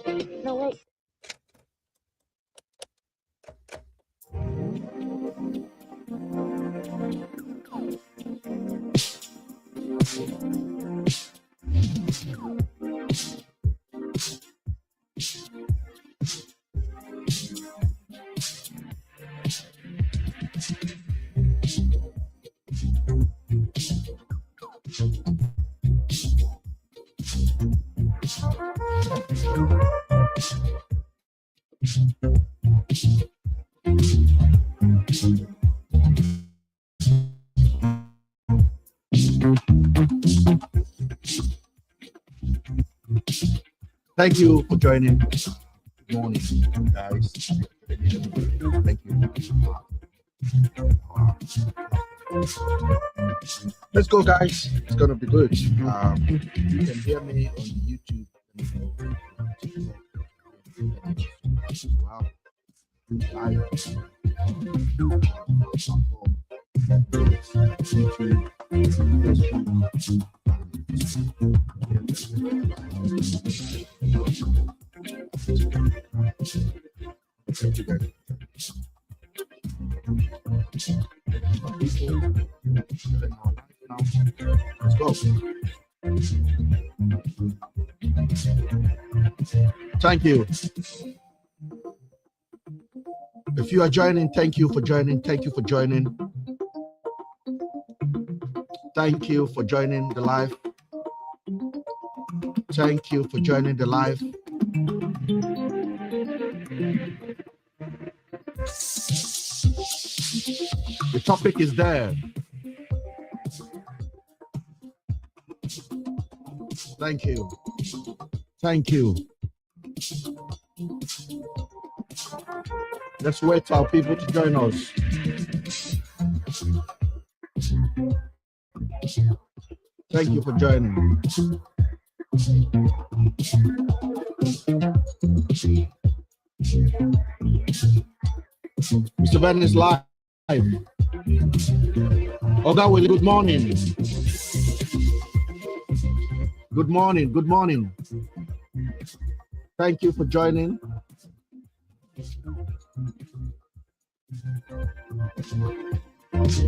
No, wait. Thank you for joining. Good morning, guys. Thank you. Let's go, guys. It's gonna be good. You can hear me on YouTube. Wow. Let's go. Thank you. If you are joining, thank you for joining. Thank you for joining. Thank you for joining the live. Thank you for joining the live. The topic is there. Thank you. Thank you. Let's wait for our people to join us. Thank you for joining. Mr. Ben is live. Oga Willie, good morning. Good morning. Good morning. Thank you for joining.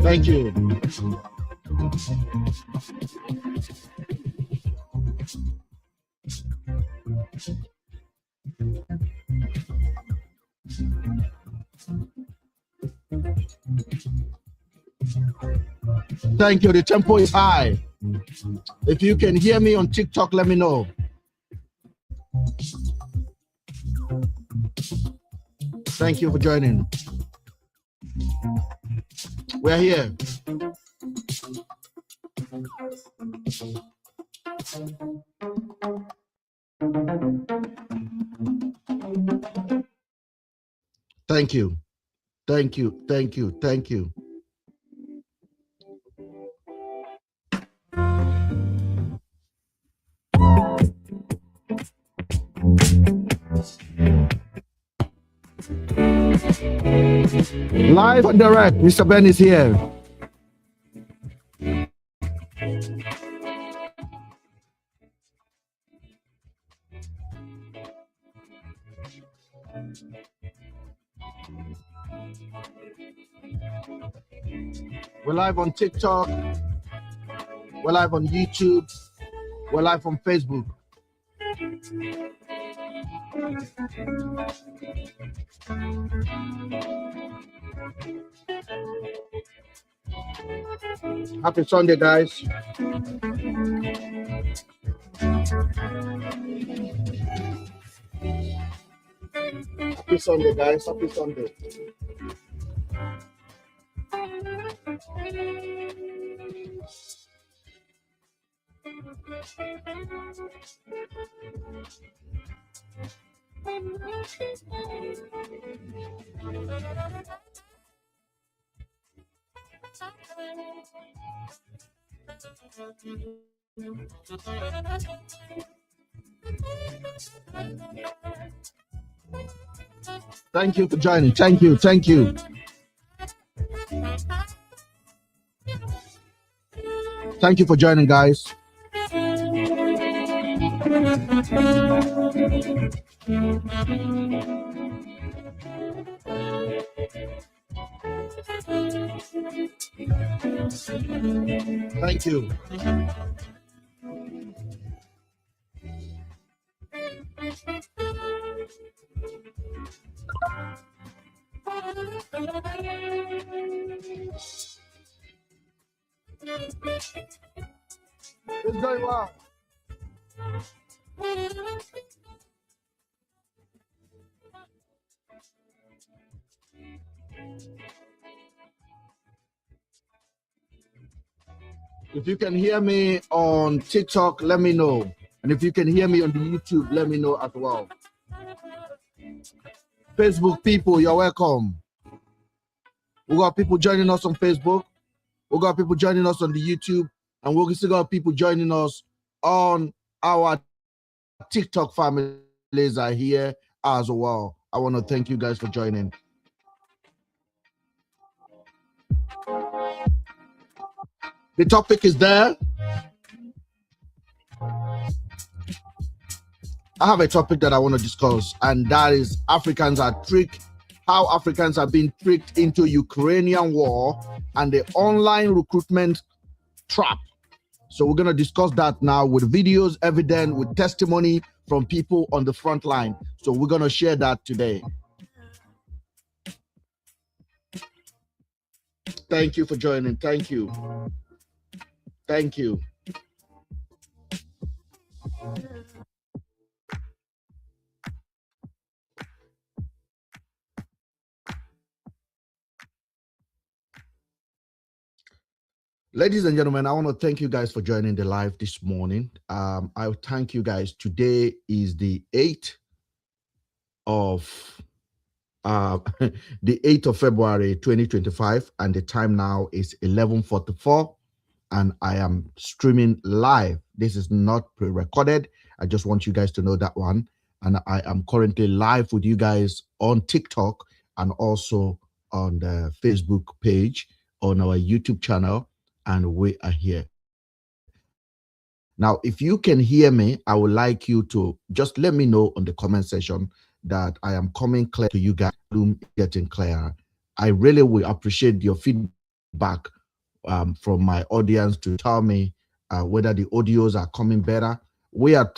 Thank you. Thank you. The tempo is high. If you can hear me on TikTok, let me know. Thank you for joining. We're here. Thank you. Thank you. Thank you. Thank you. Live and direct, Mr. Ben is here. We're live on TikTok. We're live on YouTube. We're live on Facebook. Happy Sunday, guys. Happy Sunday, guys. Happy Sunday. Thank you for joining. Thank you. Thank you. Thank you for joining, guys. Thank you. It's going well. If you can hear me on TikTok, let me know. And if you can hear me on the YouTube, let me know as well. Facebook people, you're welcome. We got people joining us on Facebook. We got people joining us on the YouTube. And we still got people joining us on our TikTok families are here as well. I want to thank you guys for joining. The topic is there. I have a topic that I want to discuss, and that is Africans are tricked, how Africans are being tricked into Ukrainian war and the online recruitment trap. So we're going to discuss that now with videos, evidence, with testimony from people on the front line. So we're going to share that today. Thank you for joining. Thank you. Thank you. Ladies and gentlemen, I want to thank you guys for joining the live this morning. I thank you guys. Today is the 8th of the 8th of February 2025, and the time now is 11:44, and I am streaming live. This is not pre-recorded. I just want you guys to know that one. And I am currently live with you guys on TikTok and also on the Facebook page, on our YouTube channel, and we are here. Now, if you can hear me, I would like you to just let me know on the comment section that I am coming clear to you guys, getting clearer. I really will appreciate your feedback from my audience to tell me whether the audios are coming better. We are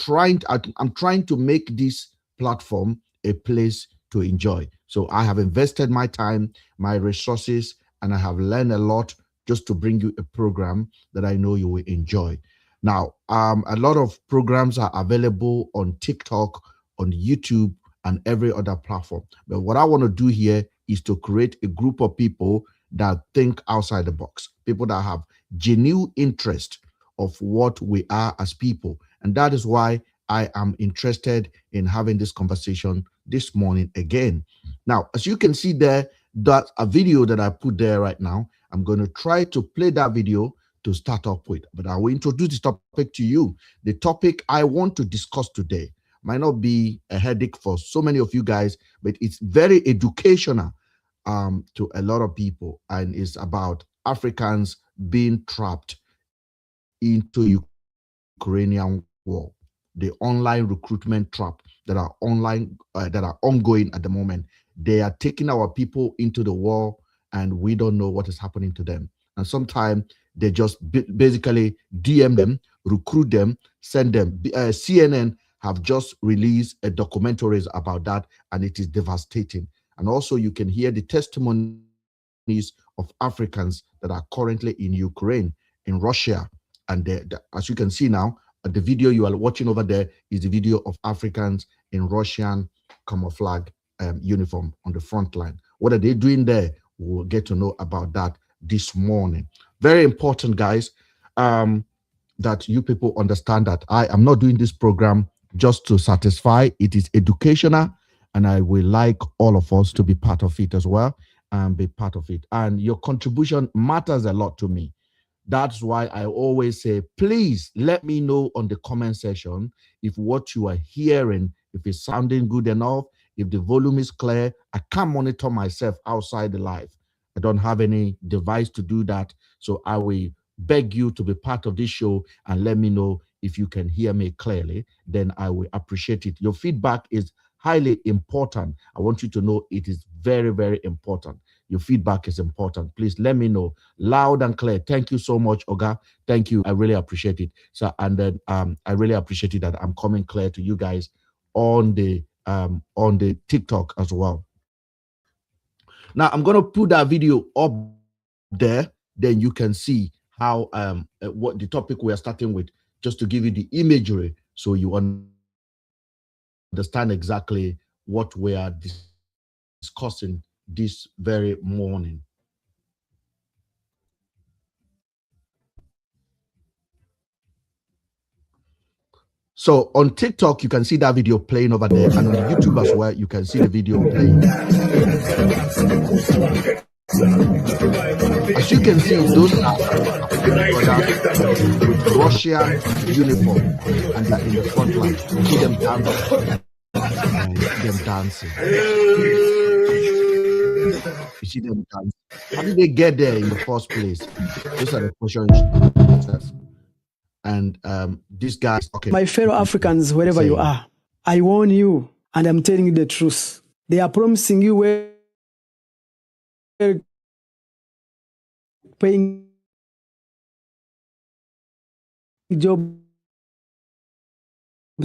I'm trying to make this platform a place to enjoy. So I have invested my time, my resources, and I have learned a lot just to bring you a program that I know you will enjoy. Now, a lot of programs are available on TikTok, on YouTube, and every other platform. But what I want to do here is to create a group of people that think outside the box, people that have genuine interest of what we are as people. And that is why I am interested in having this conversation this morning again. Now, as you can see there, that's a video that I put there right now. I'm going to try to play that video to start up with, but I will introduce this topic to you. The topic I want to discuss today might not be a headache for so many of you guys, but it's very educational to a lot of people, and it's about Africans being trapped into Ukrainian war, the online recruitment trap that are ongoing at the moment. They are taking our people into the war, and we don't know what is happening to them. And sometimes they just basically DM them, recruit them, send them. CNN have just released a documentary about that, and it is devastating. And also you can hear the testimonies of Africans that are currently in Ukraine, in Russia. And as you can see now, the video you are watching over there is the video of Africans in Russian camouflage uniform on the front line. What are they doing there? We'll get to know about that this morning. Very important, guys, that you people understand that I am not doing this program just to satisfy. It is educational, and I will like all of us to be part of it as well and be part of it. And your contribution matters a lot to me. That's why I always say, please let me know on the comment section if what you are hearing, if it's sounding good enough, if the volume is clear. I can't monitor myself outside the live. I don't have any device to do that. So I will beg you to be part of this show and let me know if you can hear me clearly. Then I will appreciate it. Your feedback is highly important. I want you to know it is very, very important. Your feedback is important. Please let me know loud and clear. Thank you so much, Oga. Thank you. I really appreciate it. So, and then I really appreciate it that I'm coming clear to you guys on the TikTok as well. Now I'm gonna put that video up there. Then you can see how what the topic we are starting with, just to give you the imagery so you understand exactly what we are discussing this very morning. So on TikTok, you can see that video playing over there, and on the YouTube as well, you can see the video playing. As you can see, those are brothers with Russian uniform, and they're in the front line. You see them dancing. You see them dancing. How did they get there in the first place? Those are the questions. And this guy is talking. My fellow Africans, wherever you are, I warn you, and I'm telling you the truth. They are promising you paying jobs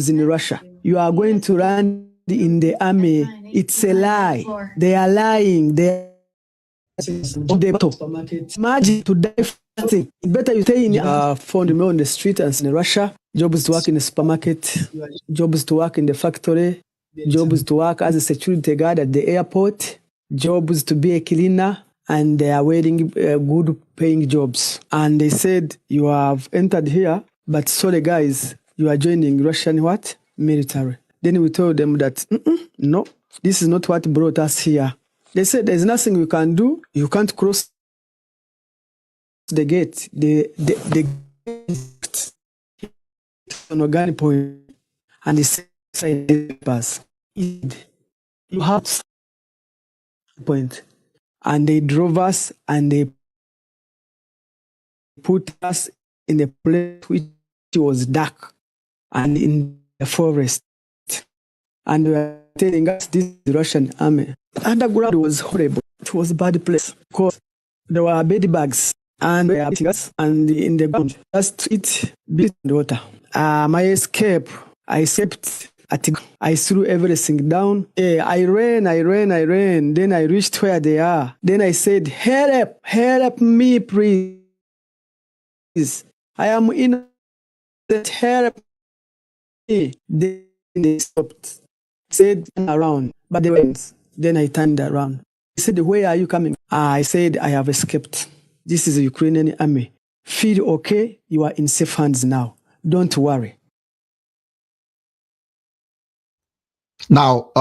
in Russia. You are going to run in the army. It's a lie. They are lying. They imagine to die for nothing. Better you stay in found me on the street and in Russia. Jobs to work in the supermarket, jobs to work in the factory, jobs to work as a security guard at the airport, jobs to be a cleaner, and they are waiting good paying jobs. And they said, you have entered here, but sorry guys, you are joining Russian what? Military. Then we told them that, no, this is not what brought us here. They said, there's nothing you can do. You can't cross the gate. The gate on organic point, and they said, pass. You have point. And they drove us, and they put us in a place which was dark and in the forest. And we were telling us this is the Russian army. The underground was horrible. It was a bad place because there were bed bugs and we were beating us, and in the ground just eat beat water. My escape, I escaped. I threw everything down. I ran. Then I reached where they are. Then I said, help me, please. I am innocent. Help me. Then they stopped. Said, turn around. But they went. Then I turned around. He said, where are you coming? I said, I have escaped. This is the Ukrainian army. Feel okay. You are in safe hands now. Don't worry. Now,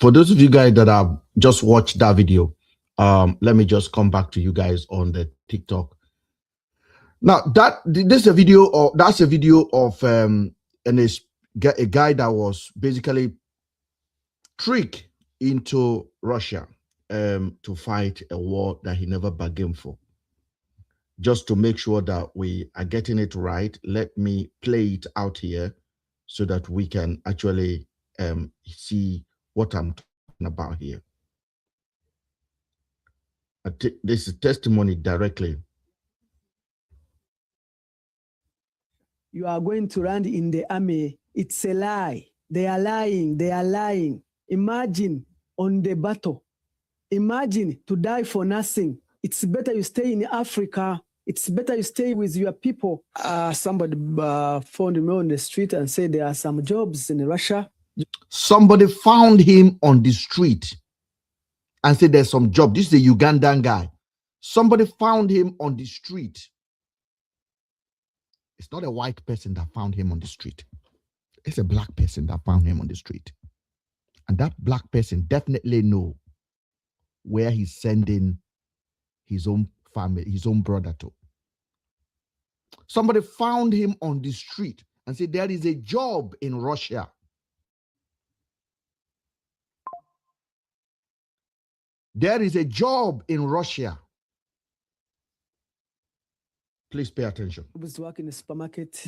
for those of you guys that have just watched that video, let me just come back to you guys on the TikTok. Now, that's a video of a guy that was basically tricked into Russia to fight a war that he never bargained for. Just to make sure that we are getting it right, let me play it out here so that we can actually see what I'm talking about here. This is testimony directly. You are going to run in the army. It's a lie. They are lying. Imagine on the battle. Imagine to die for nothing. It's better you stay in Africa. It's better you stay with your people. Somebody found me on the street and said there are some jobs in Russia. Somebody found him on the street and said there's some job. This is a Ugandan guy. Somebody found him on the street. It's not a white person that found him on the street. It's a black person that found him on the street. And that black person definitely know where he's sending his own family, his own brother to. Somebody found him on the street and said there is a job in Russia. There is a job in Russia. Please pay attention. Jobs to work in the supermarket,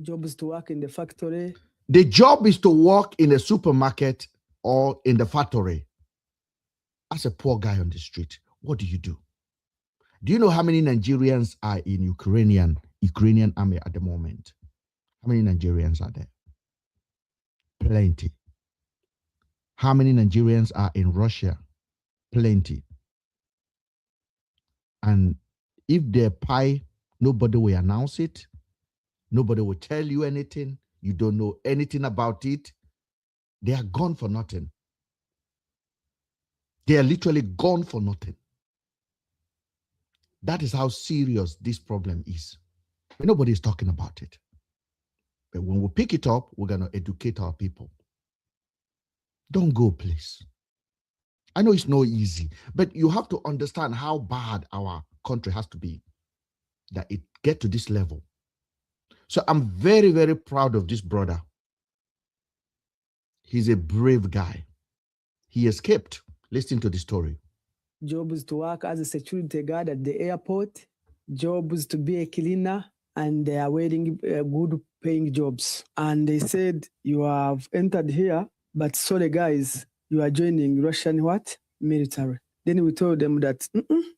jobs to work in the factory. The job is to work in a supermarket, or in the factory, as a poor guy on the street, what do you do? Do you know how many Nigerians are in Ukrainian army at the moment? How many Nigerians are there? Plenty. How many Nigerians are in Russia? Plenty. And if they're pie, nobody will announce it. Nobody will tell you anything. You don't know anything about it. They are gone for nothing. They are literally gone for nothing. That is how serious this problem is. Nobody is talking about it. But when we pick it up, we're going to educate our people. Don't go, please. I know it's not easy, but you have to understand how bad our country has to be that it get to this level. So I'm very, very proud of this brother. He's a brave guy. He escaped. Listen to the story. Job is to work as a security guard at the airport. Job is to be a cleaner, and they are waiting good paying jobs. And they said, you have entered here, but sorry guys, you are joining Russian what? Military. Then we told them that,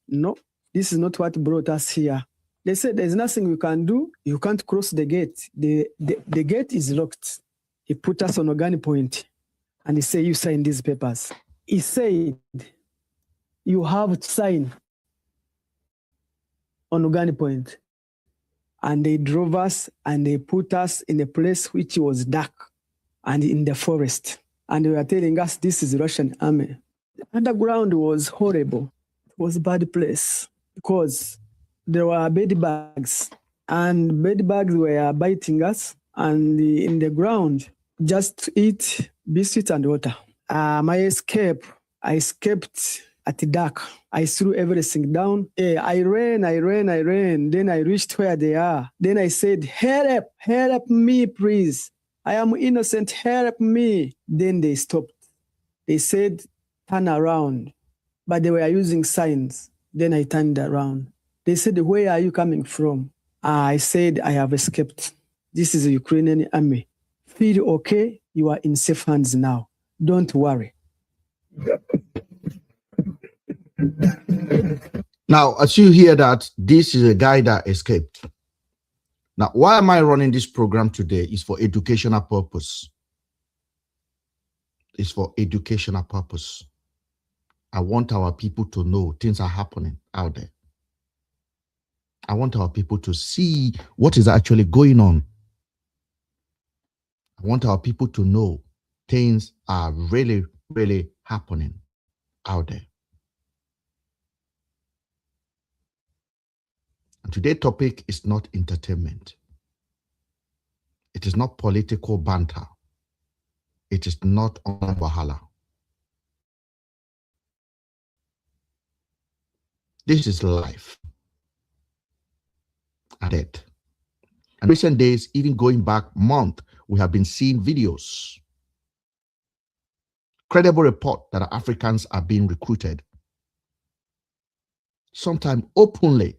no, this is not what brought us here. They said, there's nothing you can do. You can't cross the gate. The gate is locked. He put us on Ogani Point, and he said, you sign these papers. He said, you have to sign on Ogani Point. And they drove us and they put us in a place which was dark and in the forest. And they were telling us this is the Russian army. The underground was horrible. It was a bad place because there were bed bugs, and bed bugs were biting us. And in the ground, just eat biscuits and water. My escape, I escaped at the dark. I threw everything down. I ran. Then I reached where they are. Then I said, help me, please. I am innocent, help me. Then they stopped. They said, turn around. But they were using signs. Then I turned around. They said, where are you coming from? I said, I have escaped. This is the Ukrainian army. Feel okay, you are in safe hands now. Don't worry. Now, as you hear that, this is a guy that escaped. Now, why am I running this program today? Is for educational purpose. It's for educational purpose. I want our people to know things are happening out there. I want our people to see what is actually going on. I want our people to know things are really, really happening out there. And today's topic is not entertainment. It is not political banter. It is not online wahala. This is life and death. And recent days, even going back month, we have been seeing videos, credible report that Africans are being recruited, sometimes openly,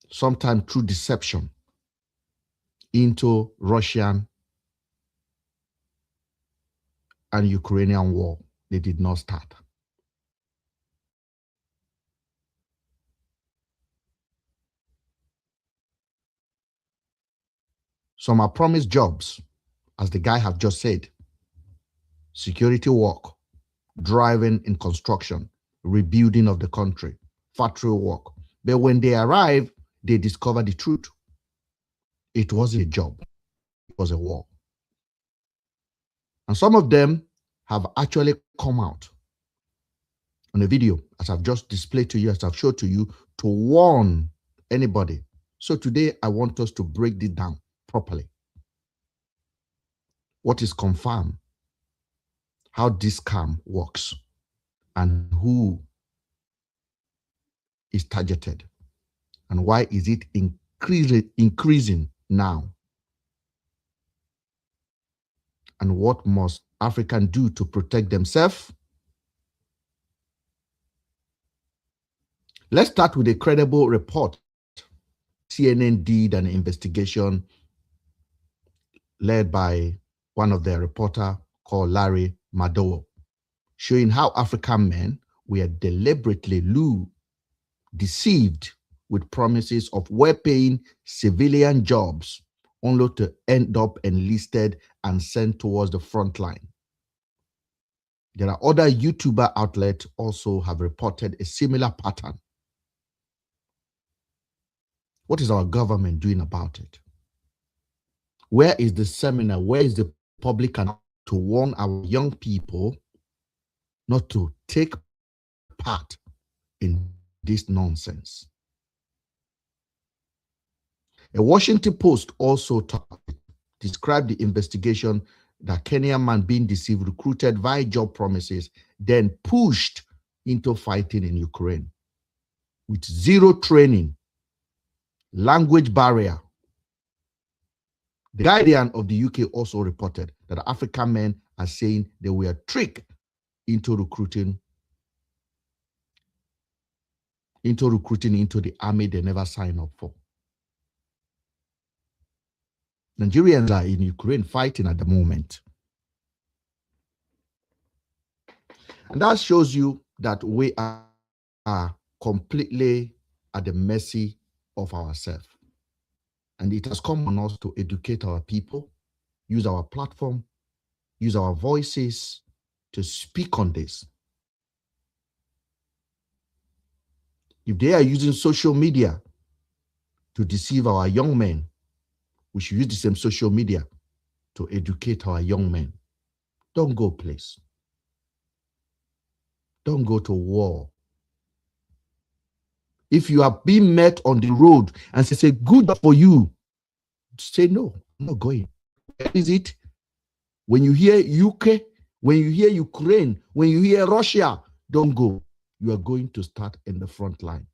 sometimes through deception, into Russian and Ukrainian war. They did not start. Some are promised jobs, as the guy have just said, security work, driving in construction, rebuilding of the country, factory work. But when they arrive, they discover the truth. It wasn't a job, it was a war. And some of them have actually come out on a video, as I've just displayed to you, as I've showed to you, to warn anybody. So today, I want us to break this down properly. What is confirmed, how this scam works, and who is targeted, and why is it increasing now, and what must Africans do to protect themselves. Let's start with a credible report. CNN did an investigation led by one of their reporters called Larry Madowo, showing how African men were deliberately deceived with promises of well-paying civilian jobs, only to end up enlisted and sent towards the front line. There are other YouTuber outlets also have reported a similar pattern. What is our government doing about it? Where is the seminar? Where is the public to warn our young people not to take part in this nonsense? A Washington Post also described the investigation that Kenyan man being deceived, recruited via job promises, then pushed into fighting in Ukraine with zero training, language barrier. The Guardian of the UK also reported that African men are saying they were tricked into recruiting into the army they never signed up for. Nigerians are in Ukraine fighting at the moment. And that shows you that we are completely at the mercy of ourselves. And it has come on us to educate our people, use our platform, use our voices to speak on this. If they are using social media to deceive our young men, we should use the same social media to educate our young men. Don't go place. Don't go to war. If you are being met on the road and say, good for you, say, no, I'm not going. Where is it? When you hear UK, when you hear Ukraine, when you hear Russia, don't go. You are going to start in the front line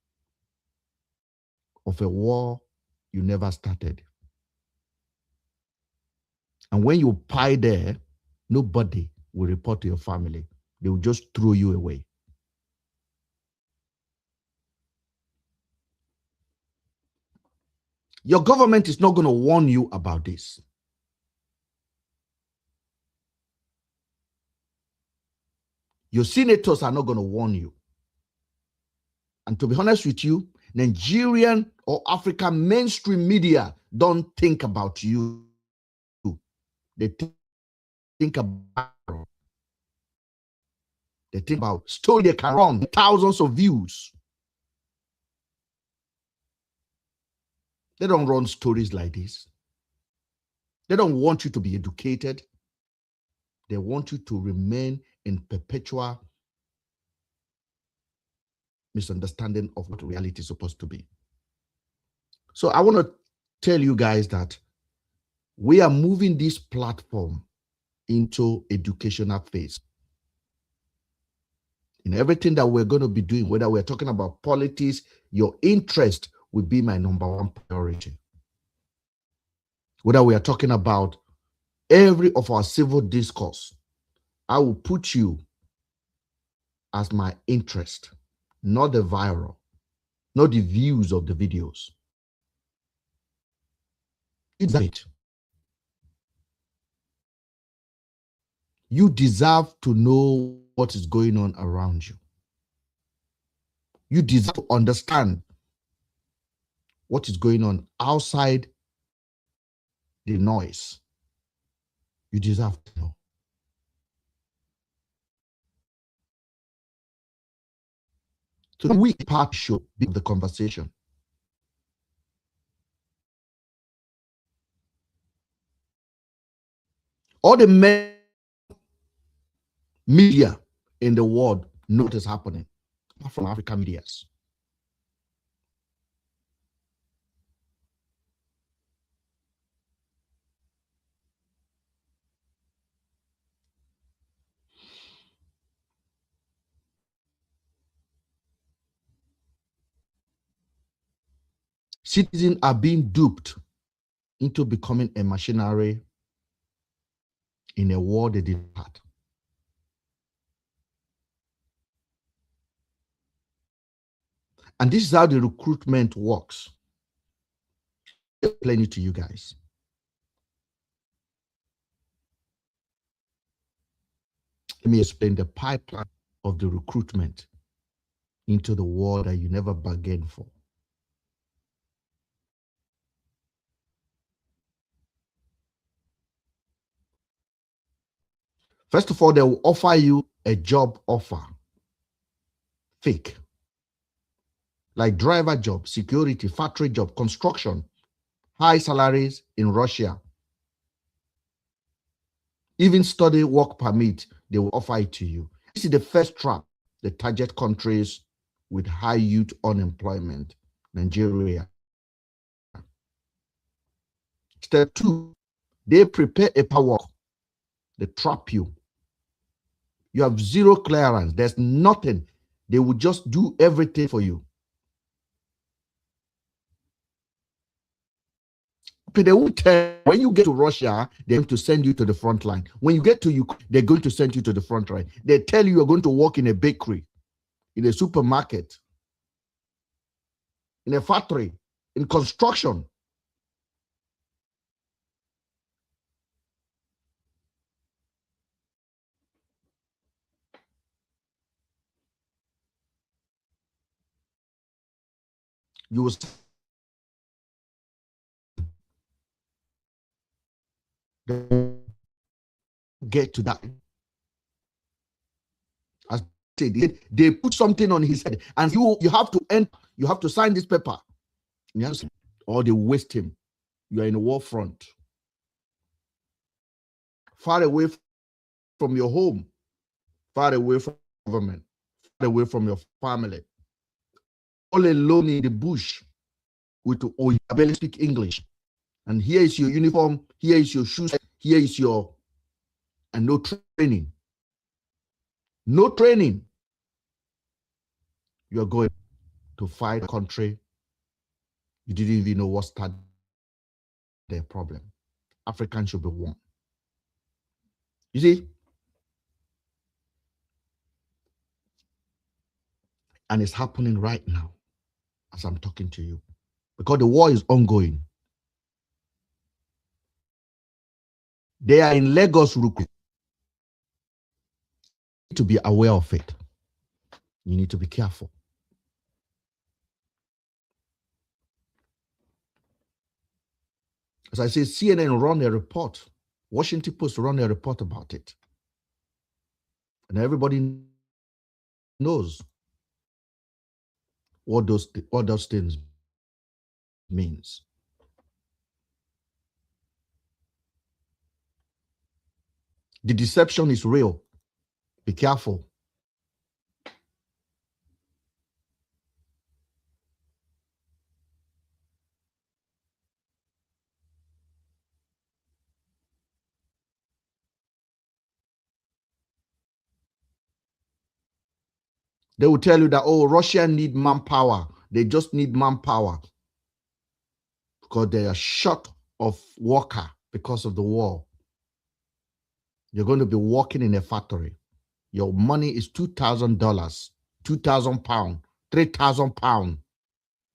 of a war you never started. And when you pie there, nobody will report to your family. They will just throw you away. Your government is not going to warn you about this. Your senators are not going to warn you. And to be honest with you, Nigerian or African mainstream media don't think about you. They think about story they can run thousands of views. They don't run stories like this. They don't want you to be educated. They want you to remain in perpetual misunderstanding of what reality is supposed to be. So I want to tell you guys that we are moving this platform into educational phase. In everything that we're going to be doing, whether we're talking about politics, your interest will be my number one priority. Whether we are talking about every of our civil discourse, I will put you as my interest, not the viral, not the views of the videos. It's it. You deserve to know what is going on around you. You deserve to understand what is going on outside the noise. You deserve to know. So the weak part should be the conversation. All the media in the world know what is happening, apart from African medias. Citizens are being duped into becoming a machinery in a war they did not. And this is how the recruitment works. I'll explain it to you guys. Let me explain the pipeline of the recruitment into the war that you never bargained for. First of all, they will offer you a job offer. Fake. Like driver job, security, factory job, construction, high salaries in Russia. Even study work permit, they will offer it to you. This is the first trap. The target countries with high youth unemployment, Nigeria. Step 2, they prepare a power. They trap you. You have zero clearance. There's nothing. They will just do everything for you. But they will tell when you get to Russia, they're going to send you to the front line. When you get to Ukraine, they're going to send you to the front line. They tell you you're going to work in a bakery, in a supermarket, in a factory, in construction. You will get to that. As they put something on his head, and you have to end. You have to sign this paper. Yes, or they waste him. You are in a war front, far away from your home, far away from government, far away from your family, all alone in the bush with you barely speak English. And here is your uniform, here is your shoes, here is your, and no training. No training. You are going to fight a country you didn't even know what started their problem. Africans should be one. You see? And it's happening right now as I'm talking to you, because the war is ongoing. They are in Lagos. You need to be aware of it. You need to be careful. As I say, CNN run a report. Washington Post run a report about it. And everybody knows what those things means. The deception is real. Be careful. They will tell you that, oh, Russia need manpower. They just need manpower because they are short of worker because of the war. You're going to be working in a factory. Your money is $2,000, 2,000 pounds, 3,000 pounds,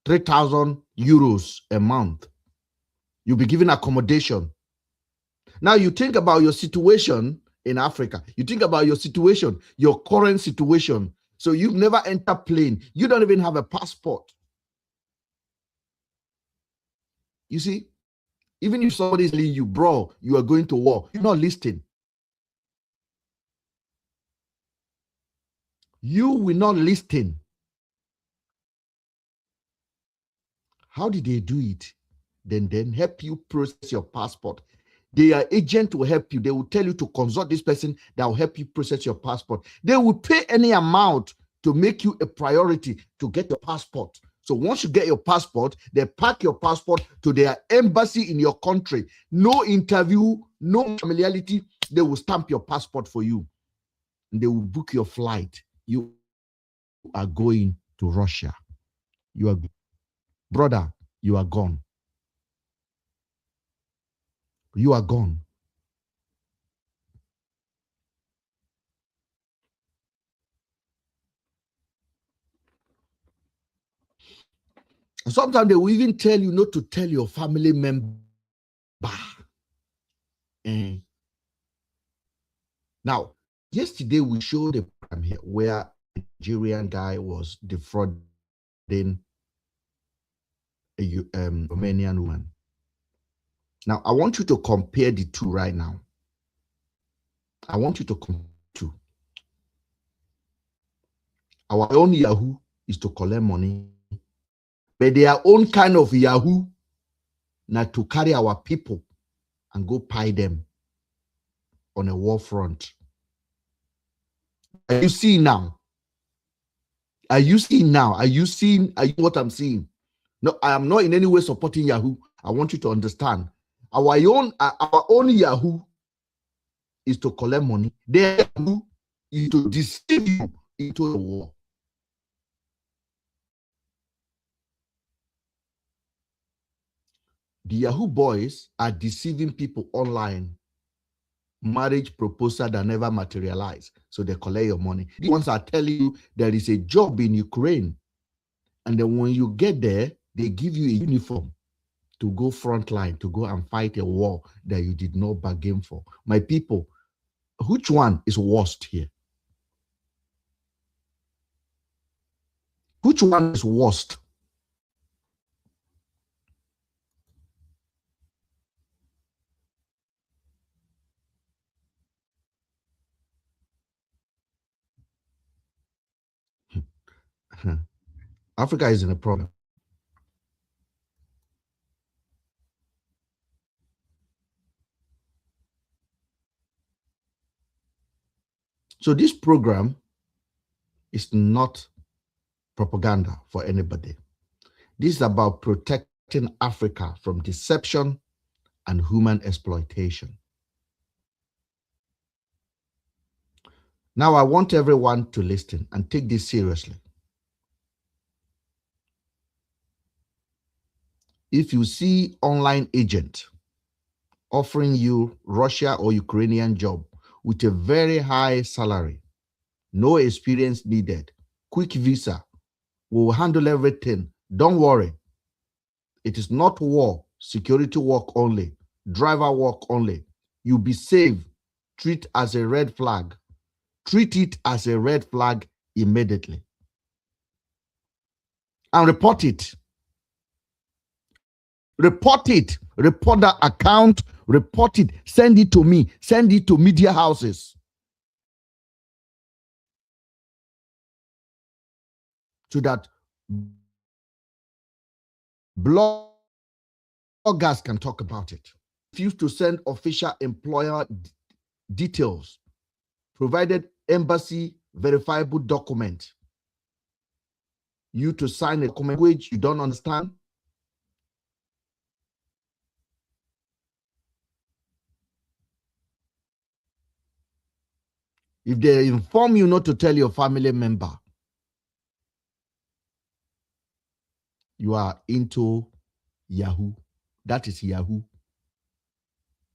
3,000 euros a month. You'll be given accommodation. Now you think about your situation in Africa. You think about your situation, your current situation. So you've never entered plane. You don't even have a passport. You see, even if somebody's telling you, bro, you are going to war, you're not listening. You will not listen. How did they do it? Then help you process your passport. Their agent will help you. They will tell you to consult this person that will help you process your passport. They will pay any amount to make you a priority to get your passport. So once you get your passport, they pack your passport to their embassy in your country. No interview, no familiarity. They will stamp your passport for you. And they will book your flight. You are going to Russia. You are, brother, you are gone. You are gone. And sometimes they will even tell you not to tell your family member. Now, Yesterday, we showed a program here where a Nigerian guy was defrauding a Romanian woman. Now, I want you to compare the two right now. I want you to compare the two. Our own Yahoo is to collect money, but their own kind of Yahoo now to carry our people and go pie them on a war front. Are you seeing now? Are you seeing now? Are you seeing what I'm seeing? No, I am not in any way supporting Yahoo. I want you to understand. Our own Yahoo is to collect money. Their Yahoo is to deceive you into a war. The Yahoo boys are deceiving people online. Marriage proposal that never materialize. So they collect your money. The ones are telling you there is a job in Ukraine. And then when you get there, they give you a uniform to go frontline, to go and fight a war that you did not bargain for. My people, which one is worst here? Which one is worst? Africa is in a problem. So this program is not propaganda for anybody. This is about protecting Africa from deception and human exploitation. Now, I want everyone to listen and take this seriously. If you see online agent offering you Russia or Ukrainian job with a very high salary, no experience needed, quick visa, we'll handle everything. Don't worry. It is not war, security work only, driver work only. You'll be safe. Treat as a red flag. Treat it as a red flag immediately. And report it. Report it. Report that account. Report it. Send it to me. Send it to media houses. So that bloggers can talk about it. Refuse to send official employer details. Provided embassy verifiable document. You to sign a document which you don't understand. If they inform you not to tell your family member, you are into Yahoo. That is Yahoo.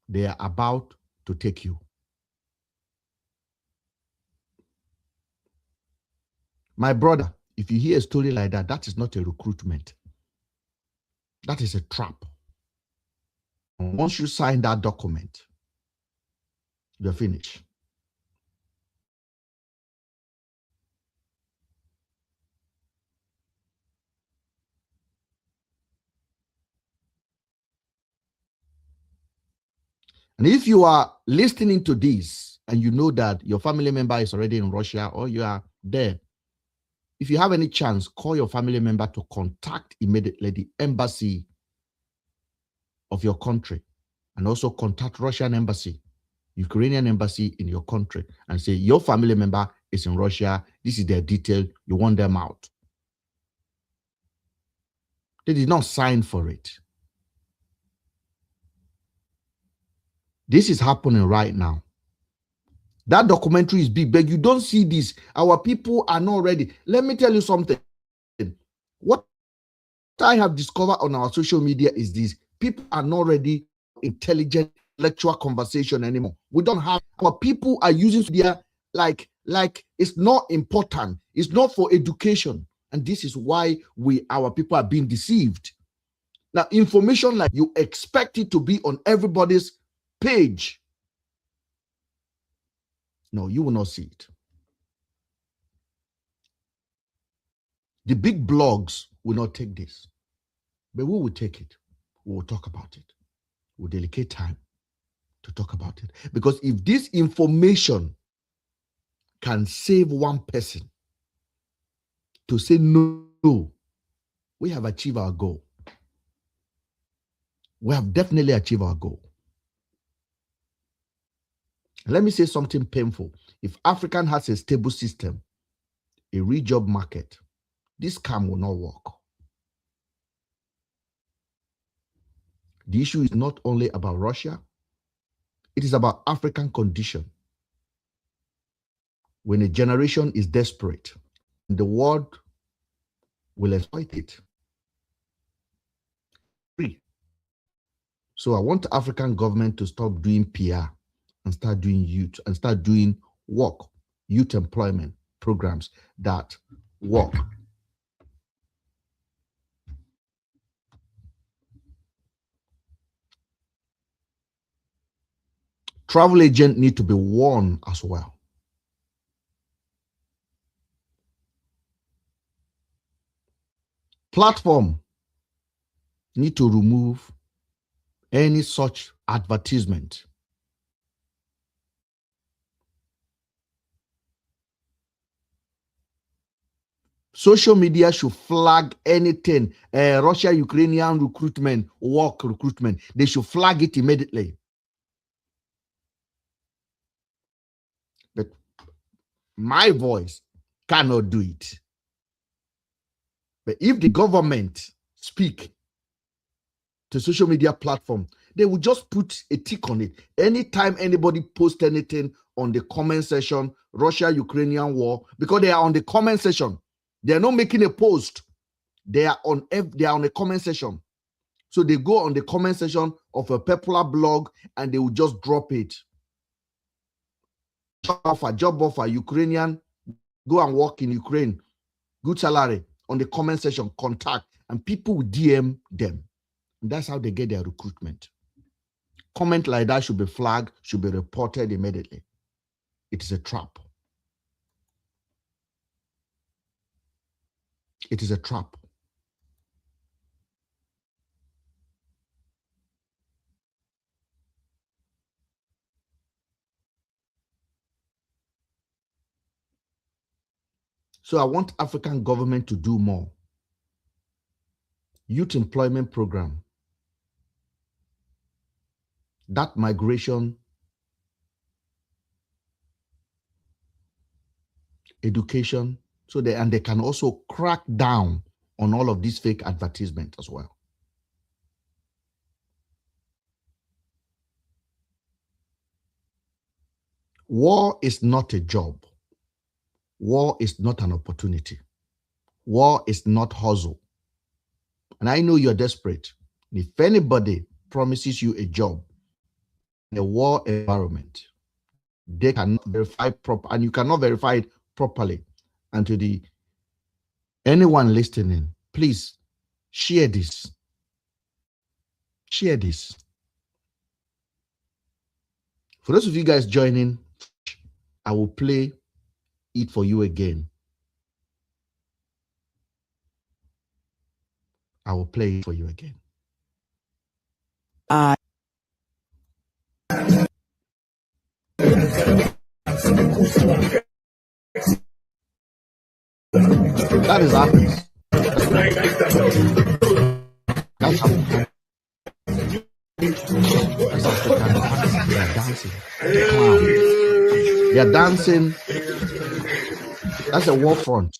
They are about to take you. My brother, if you hear a story like that, that is not a recruitment. That is a trap. And once you sign that document, you're finished. And if you are listening to this and you know that your family member is already in Russia or you are there, if you have any chance, call your family member to contact immediately the embassy of your country, and also contact Russian embassy, Ukrainian embassy in your country, and say your family member is in Russia. This is their detail. You want them out. They did not sign for it. This is happening right now. That documentary is big, but you don't see this. Our people are not ready. Let me tell you something. What I have discovered on our social media is this: people are not ready for intelligent intellectual conversation anymore. We don't have, our people are using media like it's not important. It's not for education. And this is why our people are being deceived. Now, information like you expect it to be on everybody's page. No, you will not see it. The big blogs will not take this, but we will take it. We will talk about it. We'll dedicate time to talk about it. Because if this information can save one person to say no, we have achieved our goal. We have definitely achieved our goal. Let me say something painful. If African has a stable system, a real job market, this scam will not work. The issue is not only about Russia, it is about African condition. When a generation is desperate, the world will exploit it. So I want the African government to stop doing PR and start doing youth and start doing work, youth employment programs that work. Travel agents need to be warned as well. Platform need to remove any such advertisement. Social media should flag anything, Russia-Ukrainian recruitment, work recruitment. They should flag it immediately. But my voice cannot do it. But if the government speak to social media platform, they will just put a tick on it. Anytime anybody posts anything on the comment section, Russia-Ukrainian war, because they are on the comment section, they are not making a post. They are on a comment section. So they go on the comment section of a popular blog and they will just drop it. Job offer, Ukrainian, go and work in Ukraine. Good salary. On the comment section, contact, and people will DM them. And that's how they get their recruitment. Comment like that should be flagged, should be reported immediately. It is a trap. It is a trap. So I want African government to do more. Youth employment program. That migration, education, so they can also crack down on all of these fake advertisements as well. War is not a job. War is not an opportunity. War is not hustle. And I know you're desperate. If anybody promises you a job in a war environment, they cannot verify and you cannot verify it properly. And to anyone listening, please share this. Share this. For those of you guys joining, I will play it for you again. I will play it for you again. That is happens. That's how they are dancing. They are dancing. That's a war front.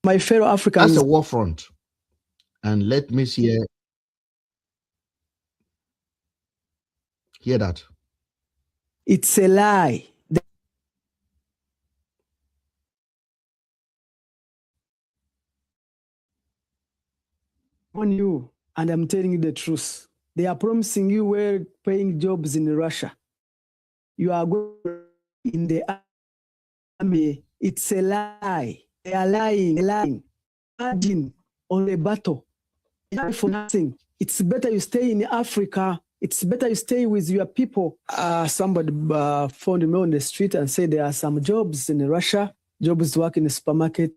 My fellow Africans. That's a war front. And let me see here. Hear that. It's a lie. On you, and I'm telling you the truth. They are promising you well-paying jobs in Russia. You are going in the army. It's a lie. They are lying. Imagine on a battle. For nothing. It's better you stay in Africa It's better you stay with your people. Somebody found me on the street and said there are some jobs in Russia, jobs to work in the supermarket,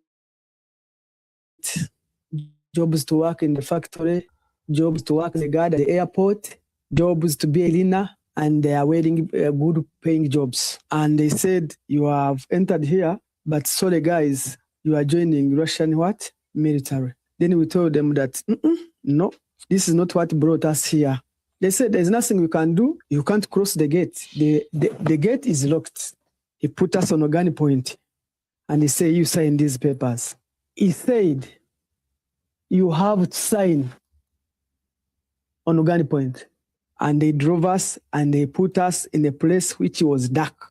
jobs to work in the factory, jobs to work as a guard at the airport, jobs to be a cleaner, and they are waiting good paying jobs. And they said, you have entered here, but sorry guys, you are joining Russian what? Military. Then we told them that, no, this is not what brought us here. They said, there's nothing we can do. You can't cross the gate. The gate is locked. He put us on a gun point and he said, you sign these papers. He said, you have to sign on a gun point. And they drove us and they put us in a place which was dark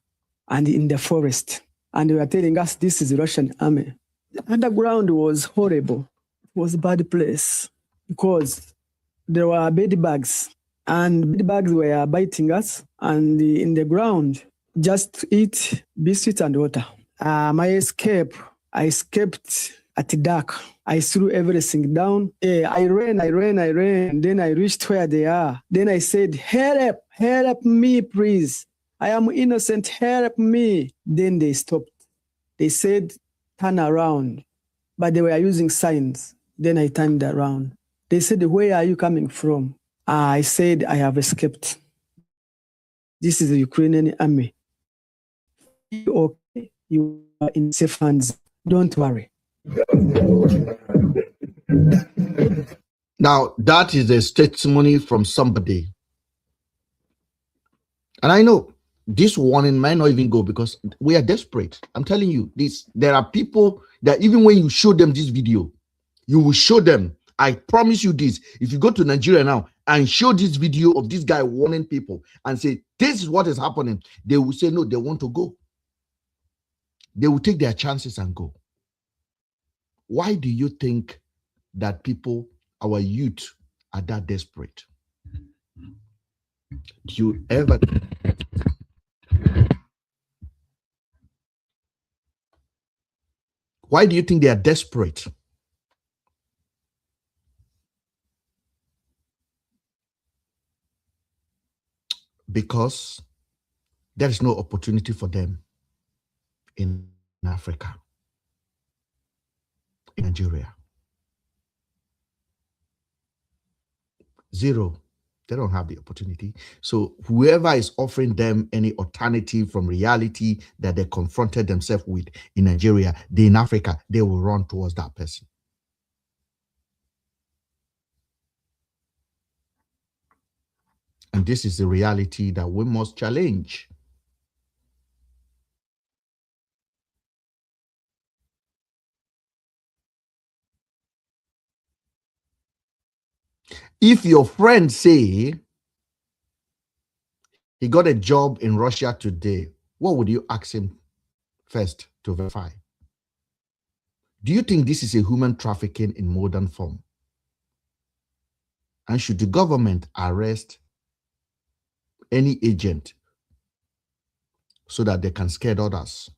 and in the forest. And they were telling us this is the Russian army. The underground was horrible. It was a bad place because there were bed bugs. And bed bugs were biting us, and in the ground, just eat biscuits and water. I escaped at dark. I threw everything down. I ran. Then I reached where they are. Then I said, help me, please. I am innocent, help me. Then they stopped. They said, turn around. But they were using signs. Then I turned around. They said, where are you coming from? I said, I have escaped. This is the Ukrainian army. Okay, you are in safe hands. Don't worry. Now, that is a testimony from somebody. And I know this warning might not even go because we are desperate. I'm telling you this. There are people that even when you show them this video, you will show them. I promise you this. If you go to Nigeria now and show this video of this guy warning people and say, this is what is happening, they will say, no, they want to go. They will take their chances and go. Why do you think that people, our youth, are that desperate? Do you ever... Why do you think they are desperate? Because there is no opportunity for them in Africa, in Nigeria. Zero. They don't have the opportunity. So whoever is offering them any alternative from reality that they confronted themselves with in Nigeria, in Africa, they will run towards that person. And this is the reality that we must challenge. If your friend say he got a job in Russia today, what would you ask him first to verify? Do you think this is a human trafficking in modern form? And should the government arrest any agent so that they can scare others?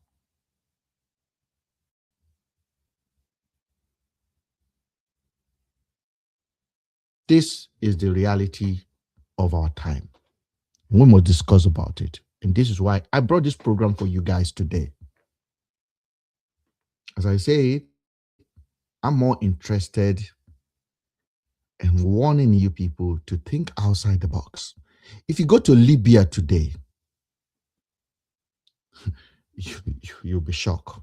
This is the reality of our time. We must discuss about it. And this is why I brought this program for you guys today. As I say, I'm more interested in warning you people to think outside the box. If you go to Libya today, you'll be shocked.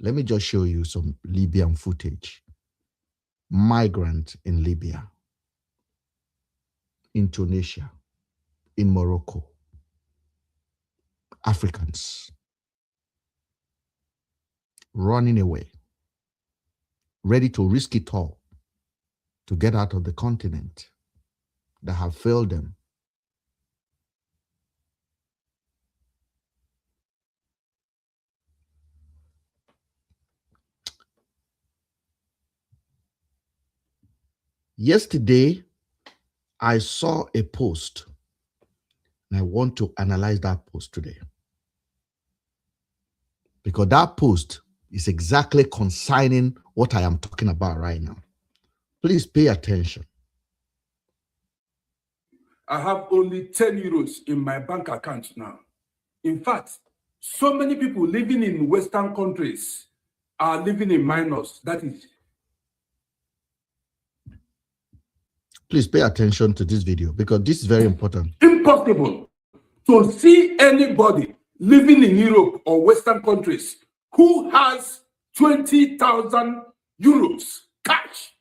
Let me just show you some Libyan footage. Migrant in Libya, in Tunisia, in Morocco, Africans running away, ready to risk it all to get out of the continent that have failed them. Yesterday, I saw a post, and I want to analyze that post today. Because that post is exactly concerning what I am talking about right now. Please pay attention. I have only 10 euros in my bank account now. In fact, so many people living in Western countries are living in minus. That is. Please pay attention to this video because this is very important. Impossible to see anybody living in Europe or Western countries who has 20,000 euros cash.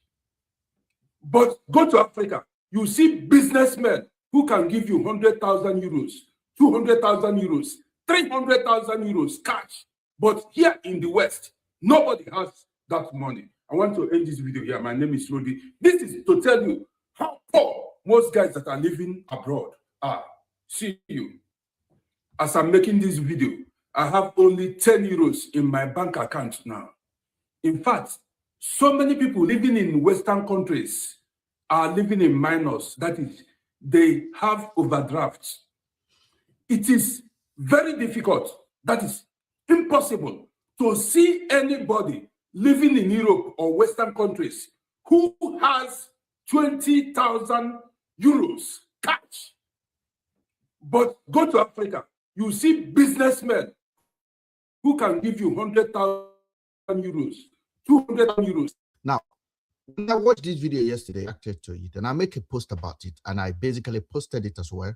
But go to Africa, you see businessmen who can give you 100,000 euros, 200,000 euros, 300,000 euros cash. But here in the West, nobody has that money. I want to end this video here. My name is Rodi. This is to tell you how poor most guys that are living abroad are. See you. As I'm making this video, I have only 10 euros in my bank account now. In fact, so many people living in Western countries are living in minus. That is, they have overdrafts. It is very difficult, that is impossible, to see anybody living in Europe or Western countries who has 20,000 euros cash. But go to Africa, you see businessmen who can give you 100,000 euros, 200,000 euros. Now, when I watched this video yesterday, I reacted to it, and I make a post about it, and I basically posted it as well,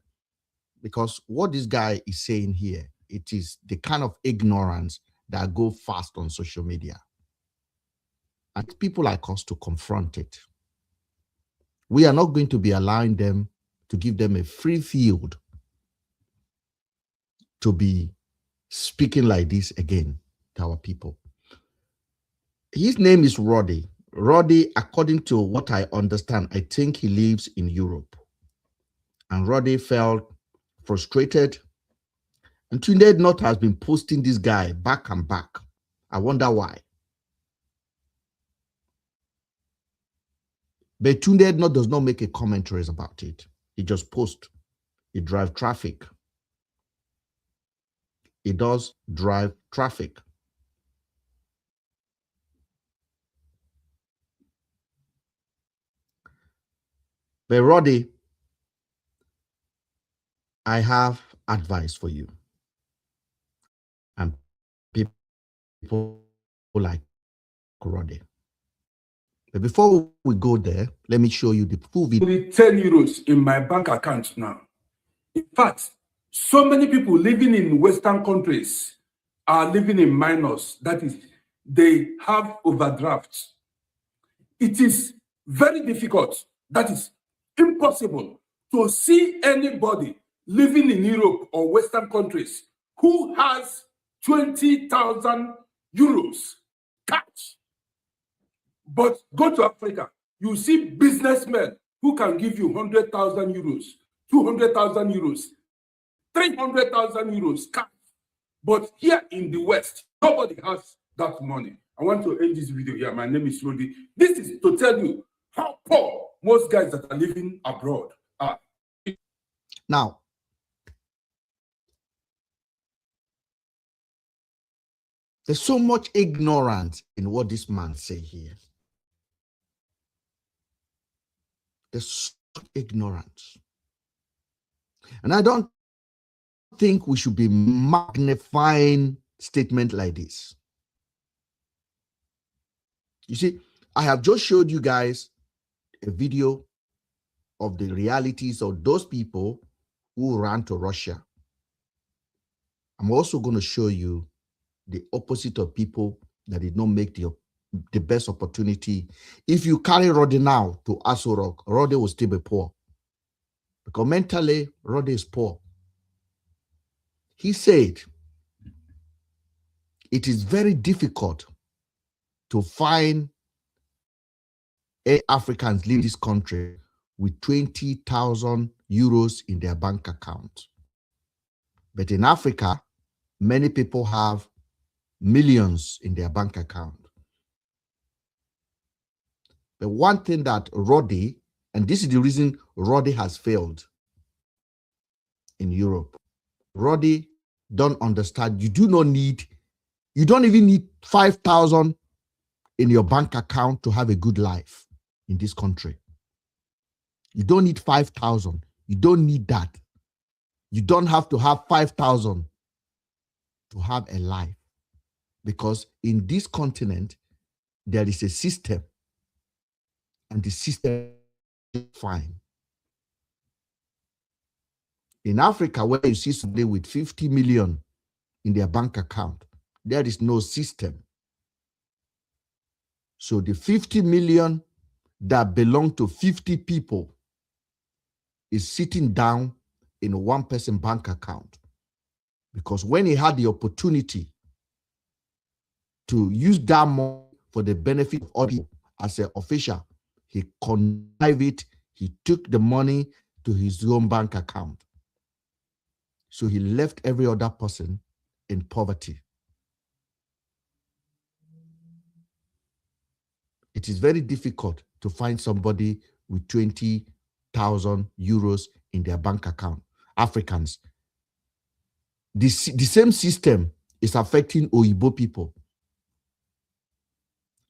because what this guy is saying here, it is the kind of ignorance that go fast on social media. And people like us to confront it. We are not going to be allowing them to give them a free field to be speaking like this again to our people. His name is Roddy. Roddy, according to what I understand, I think he lives in Europe. And Roddy felt frustrated. And Tunde Not has been posting this guy back and back. I wonder why. But Tunde Not does not make a commentaries about it. He just posts. He drives traffic. He does drive traffic. But Roddy, I have advice for you. And people like Roddy. But before we go there, let me show you the full video. Only 10 euros in my bank account now. In fact, so many people living in Western countries are living in minus. That is, they have overdrafts. It is very difficult, that is impossible, to see anybody living in Europe or Western countries who has 20,000 euros cash. But go to Africa, you see businessmen who can give you 100,000 euros, 200,000 euros, 300,000 euros cash. But here in the West, nobody has that money. I want to end this video here. My name is Rodi. This is to tell you how poor most guys that are living abroad are. Now, there's so much ignorance in what this man say here. There's so much ignorance. And I don't think we should be magnifying statement like this. You see, I have just showed you guys a video of the realities of those people who ran to Russia. I'm also going to show you the opposite of people that did not make the best opportunity. If you carry Roddy now to Aso Rock, Roddy will still be poor. Because mentally, Roddy is poor. He said, it is very difficult to find Africans leave this country with 20,000 euros in their bank account. But in Africa, many people have millions in their bank account. But one thing that Roddy, and this is the reason Roddy has failed in Europe. Roddy don't understand. You don't even need 5,000 in your bank account to have a good life in this country. You don't need 5,000. You don't need that. You don't have to have 5,000 to have a life. Because in this continent, there is a system. And the system is fine. In Africa, where you see somebody with 50 million in their bank account, there is no system. So the 50 million that belong to 50 people is sitting down in a one-person bank account. Because when he had the opportunity to use that money for the benefit of other people as an official, he connived it, he took the money to his own bank account. So he left every other person in poverty. It is very difficult to find somebody with 20,000 euros in their bank account. Africans. The same system is affecting Oyibo people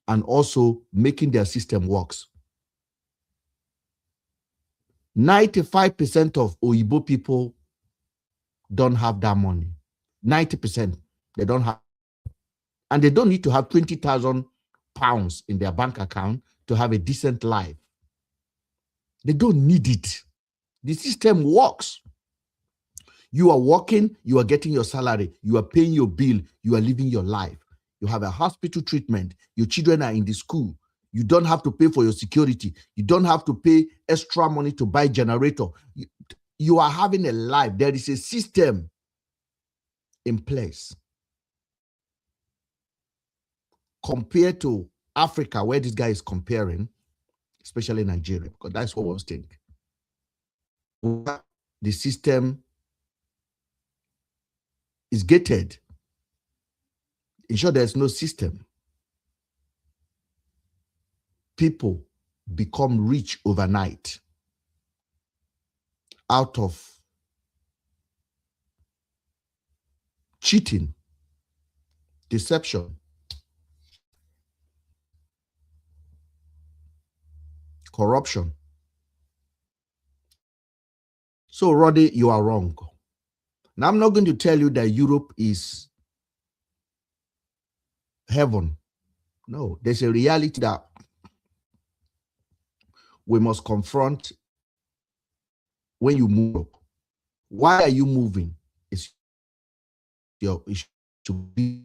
and also making their system works. 95% of Oyibo people don't have that money. 90% they don't have. And they don't need to have 20,000 pounds in their bank account to have a decent life. They don't need it. The system works. You are working, you are getting your salary, you are paying your bill, you are living your life. You have a hospital treatment, your children are in the school. You don't have to pay for your security. You don't have to pay extra money to buy generator. You are having a life. There is a system in place. Compared to Africa, where this guy is comparing, especially Nigeria, because that's what we think. The system is gated. In short, there's no system. People become rich overnight out of cheating, deception, corruption. So, Roddy, you are wrong. Now, I'm not going to tell you that Europe is heaven. No, there's a reality that we must confront when you move. Why are you moving? It should be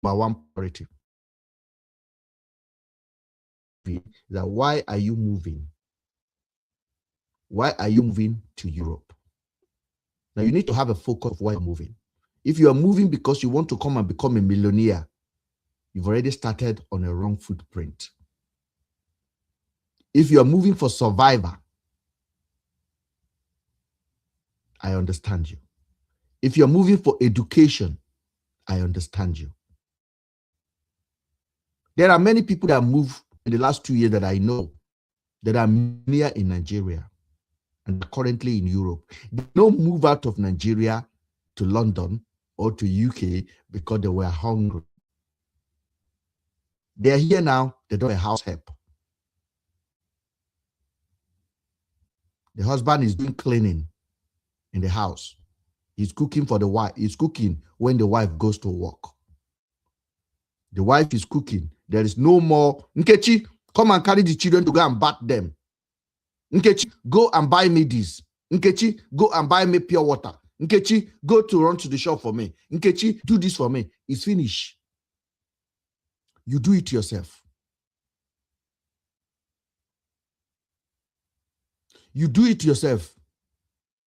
my one priority. That why are you moving? Why are you moving to Europe? Now you need to have a focus of why you're moving. If you are moving because you want to come and become a millionaire, you've already started on a wrong footprint. If you are moving for survivor, I understand you. If you're moving for education, I understand you. There are many people that move in the last 2 years that I know that are near in Nigeria and currently in Europe. They don't move out of Nigeria to London or to UK because they were hungry. They are here now, they don't have house help. The husband is doing cleaning in the house. He's cooking for the wife. He's cooking when the wife goes to work. The wife is cooking. There is no more, Nkechi, come and carry the children to go and bath them. Nkechi, go and buy me this. Nkechi, go and buy me pure water. Nkechi, go to run to the shop for me. Nkechi, do this for me. It's finished. You do it yourself. You do it yourself.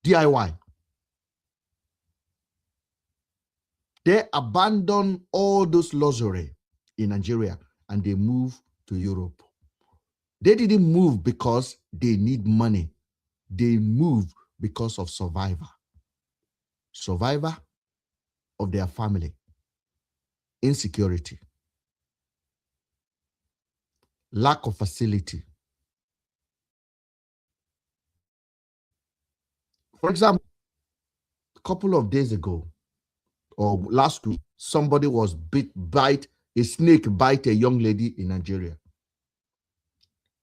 DIY. They abandon all those luxury in Nigeria and they move to Europe. They didn't move because they need money. They move because of survivor. Survivor of their family. Insecurity. Lack of facility. For example, a couple of days ago, or last week, somebody was a snake bite a young lady in Nigeria.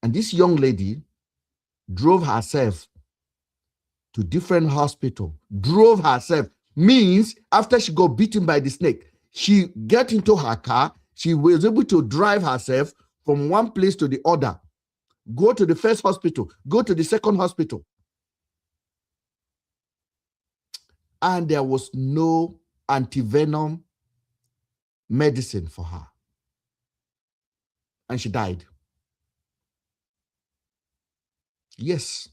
And this young lady drove herself to different hospital, drove herself. Means after she got bitten by the snake, she get into her car, she was able to drive herself from one place to the other, go to the first hospital, go to the second hospital. And there was no antivenom medicine for her. And she died. Yes.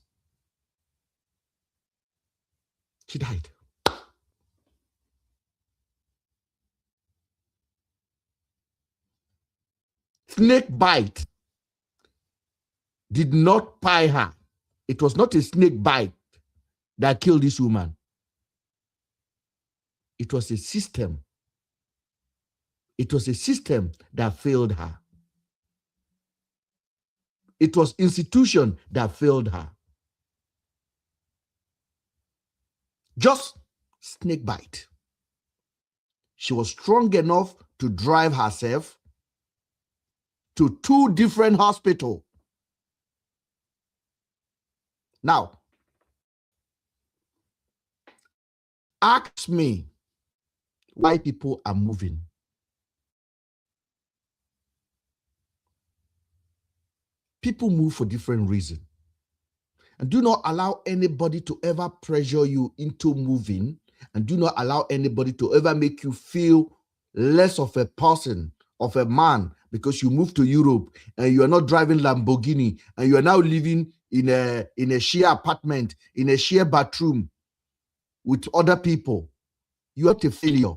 She died. Snake bite did not pie her. It was not a snake bite that killed this woman. It was a system. It was a system that failed her. It was institution that failed her. Just snake bite. She was strong enough to drive herself to 2 different hospitals. Now, ask me why people are moving. People move for different reasons. And do not allow anybody to ever pressure you into moving, and do not allow anybody to ever make you feel less of a person, of a man, because you moved to Europe and you are not driving Lamborghini and you are now living in a share apartment, in a share bathroom with other people. You are a failure.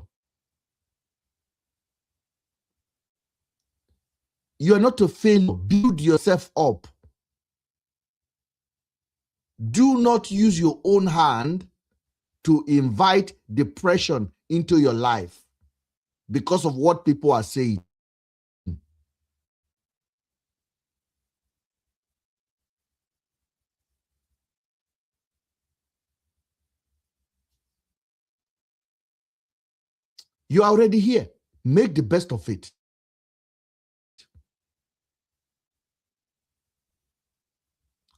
You are not a failure. Build yourself up. Do not use your own hand to invite depression into your life because of what people are saying. You are already here. Make the best of it.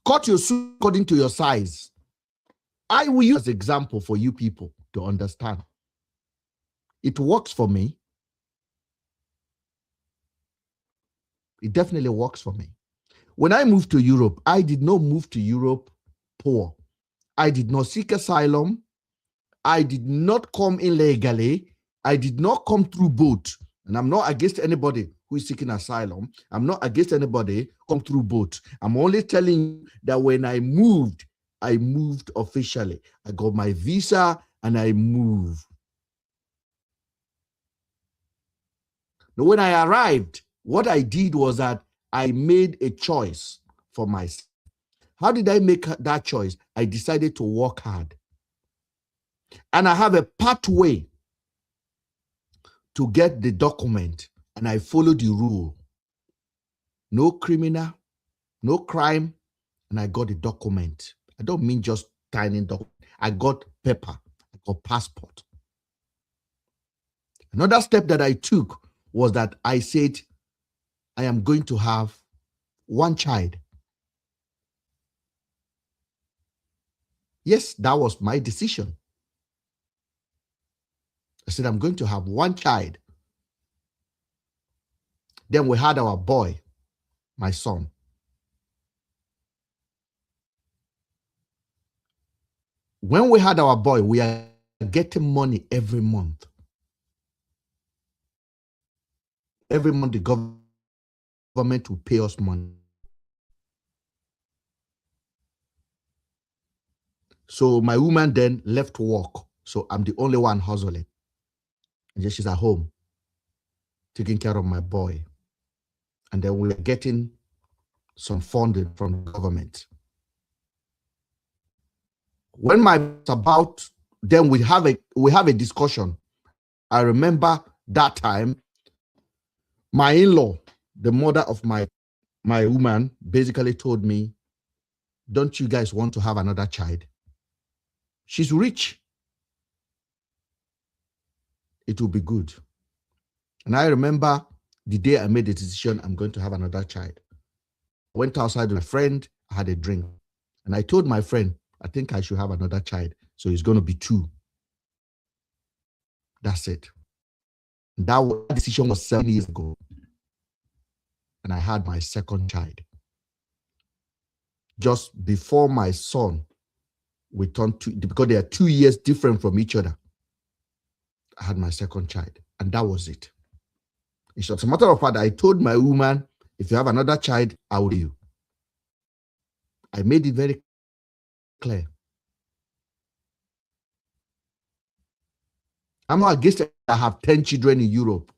Cut your suit according to your size. I will use as an example for you people to understand. It works for me. It definitely works for me. When I moved to Europe, I did not move to Europe poor. I did not seek asylum. I did not come illegally. I did not come through boat. And I'm not against anybody who is seeking asylum. I'm not against anybody come through boat. I'm only telling you that when I moved officially. I got my visa and I moved. Now, when I arrived, what I did was that I made a choice for myself. How did I make that choice? I decided to work hard. And I have a pathway to get the document, and I follow the rule. No criminal, no crime, and I got the document. I don't mean just tiny document. I got paper. I got passport. Another step that I took was that I said, I am going to have one child. Yes, that was my decision. I said, I'm going to have one child. Then we had our boy, my son. When we had our boy, we are getting money every month. Every month, the government will pay us money. So my woman then left work. So I'm the only one hustling. And just she's at home, taking care of my boy. And then we're getting some funding from the government. When my about, then we have a discussion. I remember that time, my in-law, the mother of my woman, basically told me, don't you guys want to have another child? She's rich. It will be good. And I remember the day I made the decision, I'm going to have another child. I went outside with a friend, I had a drink. And I told my friend, I think I should have another child. So it's going to be 2. That's it. That decision was 7 years ago. And I had my second child. Just before my son, we turned 2, because they are 2 years different from each other. I had my second child, and that was it. It's just a matter of fact, I told my woman, if you have another child, I will do you. I made it very clear. I'm not against it. I have 10 children in Europe.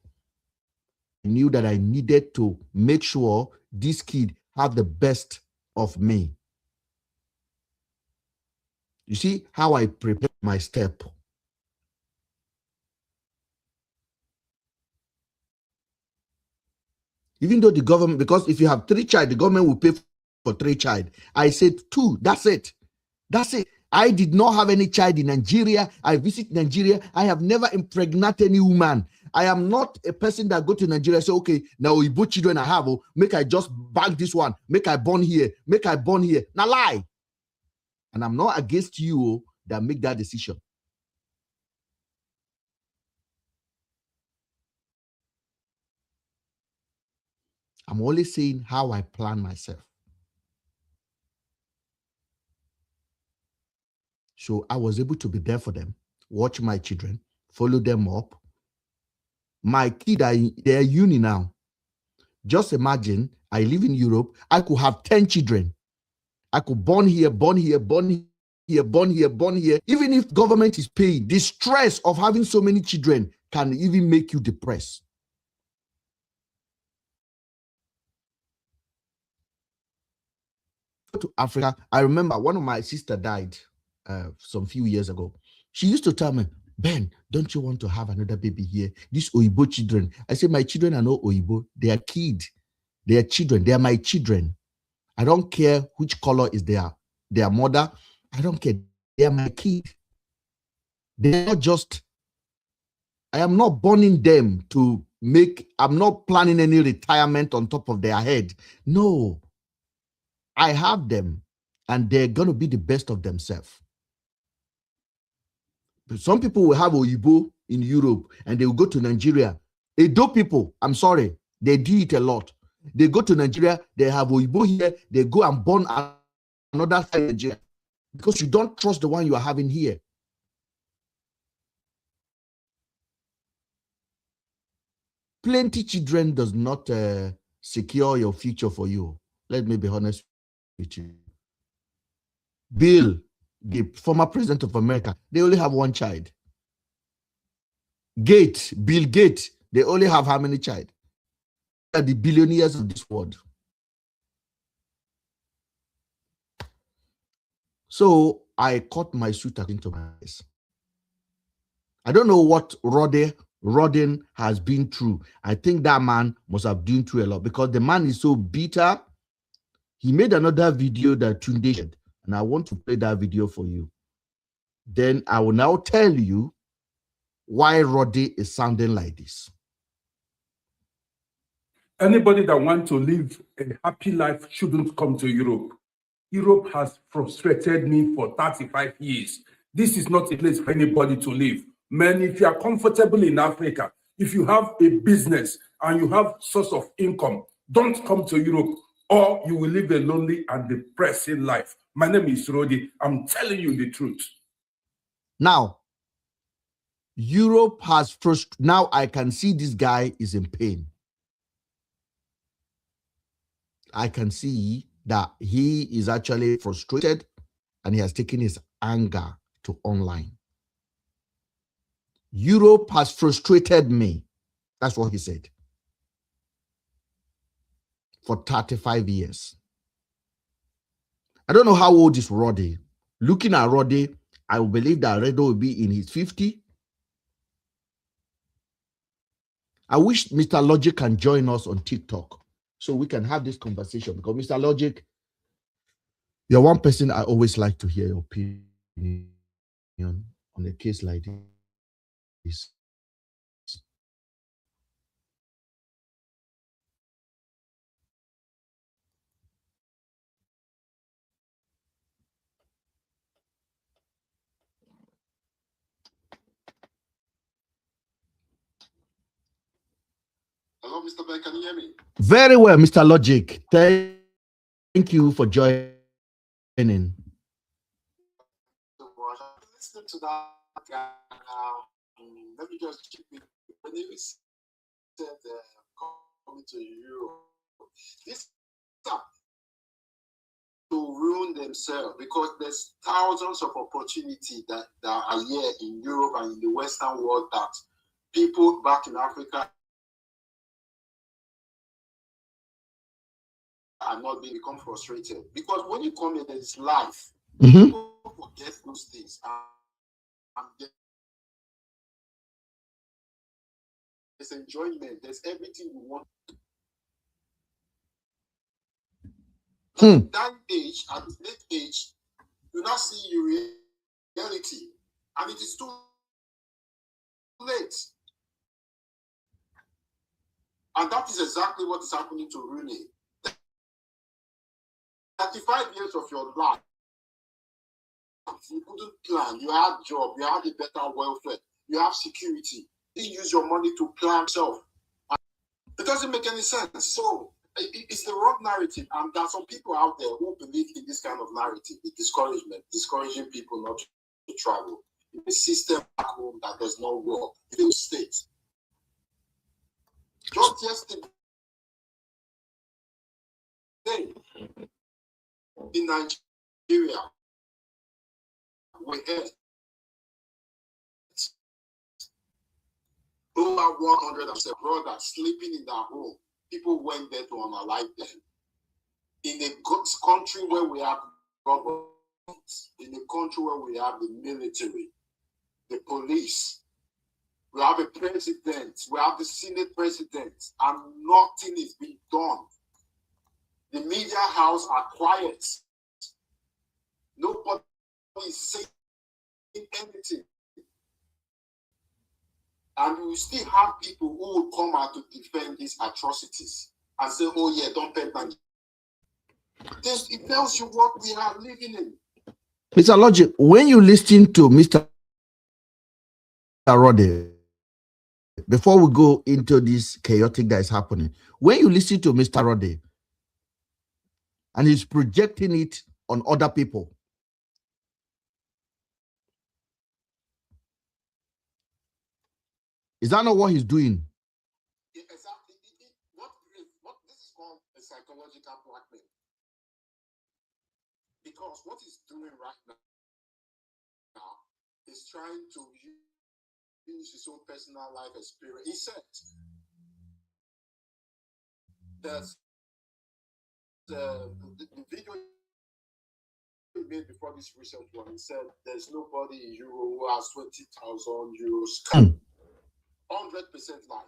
I knew that I needed to make sure this kid have the best of me. You see how I prepare my step. Even though the government, because if you have 3 child, the government will pay for 3 child. I said 2, that's it. That's it. I did not have any child in Nigeria. I visit Nigeria. I have never impregnated any woman. I am not a person that go to Nigeria and say, okay, now we both children I have, oh, make I just bank this one, make I born here, make I born here. Now lie. And I'm not against you that make that decision. I'm only saying how I plan myself. So I was able to be there for them, watch my children, follow them up. My kids, they're uni now. Just imagine, I live in Europe. I could have 10 children. I could born here, born here, born here, born here, born here. Even if government is paying, the stress of having so many children can even make you depressed. To Africa, I remember one of my sister died some few years ago. She used to tell me, Ben, don't you want to have another baby here? These Oyibo children. I said, my children are not Oyibo. They are kids. They are children. They are my children. I don't care which color is their mother. I don't care. They are my kids. They're not just, I am not burning them to make, I'm not planning any retirement on top of their head. No. I have them, and they're going to be the best of themselves. Some people will have Oyibo in Europe, and they will go to Nigeria. Edo people, I'm sorry, they do it a lot. They go to Nigeria, they have Oyibo here, they go and born another side of Nigeria because you don't trust the one you are having here. Plenty children does not secure your future for you. Let me be honest with you. Bill, the former president of America, they only have 1 child. Bill Gates, they only have how many child? They are the billionaires of this world. So I cut my suit into my eyes. I don't know what Rodden has been through. I think that man must have been through a lot because the man is so bitter. He made another video that Tunde shared, and I want to play that video for you. Then I will now tell you why Roddy is sounding like this. Anybody that wants to live a happy life shouldn't come to Europe. Europe has frustrated me for 35 years. This is not a place for anybody to live. Man, if you are comfortable in Africa, if you have a business and you have source of income, don't come to Europe or you will live a lonely and depressing life. My name is Rodi. I'm telling you the truth. Now, Europe has first. Now I can see this guy is in pain. I can see that he is actually frustrated and he has taken his anger to online. Europe has frustrated me. That's what he said. For 35 years. I don't know how old is Roddy. Looking at Roddy, I will believe that Roddy will be in his 50s. I wish Mr. Logic can join us on TikTok so we can have this conversation, because Mr. Logic, you're one person I always like to hear your opinion on a case like this. Mr. Ben, can you hear me? Very well, Mr. Logic. Thank you for joining. Listening to that, let me just keep it. When you said coming to Europe, this to ruin themselves because there's thousands of opportunities that are here in Europe and in the Western world that people back in Africa are not being become frustrated. Because when you come here, there's life. People forget those things. And there's enjoyment, there's everything you want. At that age, at this late age, you now see your reality, and it is too late. And that is exactly what is happening to Rooney. 35 years of your life, you couldn't plan. You had a job, you had a better welfare, you have security. You use your money to plan yourself. It doesn't make any sense. So it's the wrong narrative, and there are some people out there who believe in this kind of narrative, the discouragement, discouraging people not to travel. In a system back home that does not work, in the states. Just yesterday, in Nigeria, we had over 100 of their brothers sleeping in their home. People went there to unalive them. In a country where we have governments, in a country where we have the military, the police, we have a president, we have the Senate president, and nothing is being done. The media house are quiet. Nobody is saying anything. And we still have people who will come out to defend these atrocities and say, oh yeah, don't pay money. It tells you what we are living in. Mr. Logic, when you listen to Mr. Rode, before we go into this chaotic that is happening, when you listen to Mr. Rode and he's projecting it on other people, is that not what he's doing? Yeah, exactly. What this is called a psychological blackmail. Because what he's doing right now is trying to use his own personal life experience. He said that the video he made before this recent one, he said there's nobody in Europe who has 20,000 euros. 100% lie.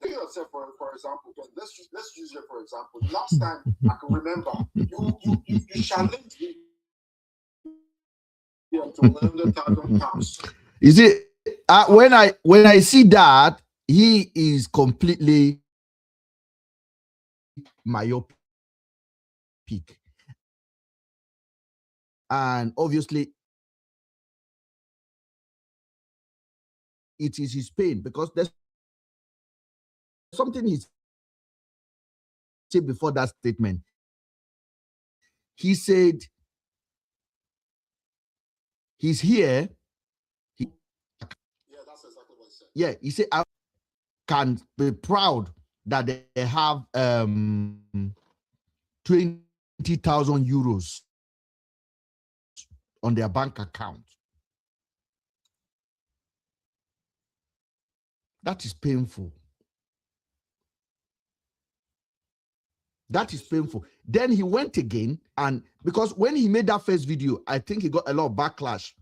Take yourself for example. Let's use it for example. Last time I can remember, you challenged me to 100,000 pounds. You see, when I see that, he is completely myopic, and obviously it is his pain, because there's something he said before that statement. He said he's here. Yeah, that's exactly what he said. Yeah, he said I can be proud that they have 20,000 euros on their bank account. That is painful. That is painful. Then he went again, and because when he made that first video, I think he got a lot of backlash.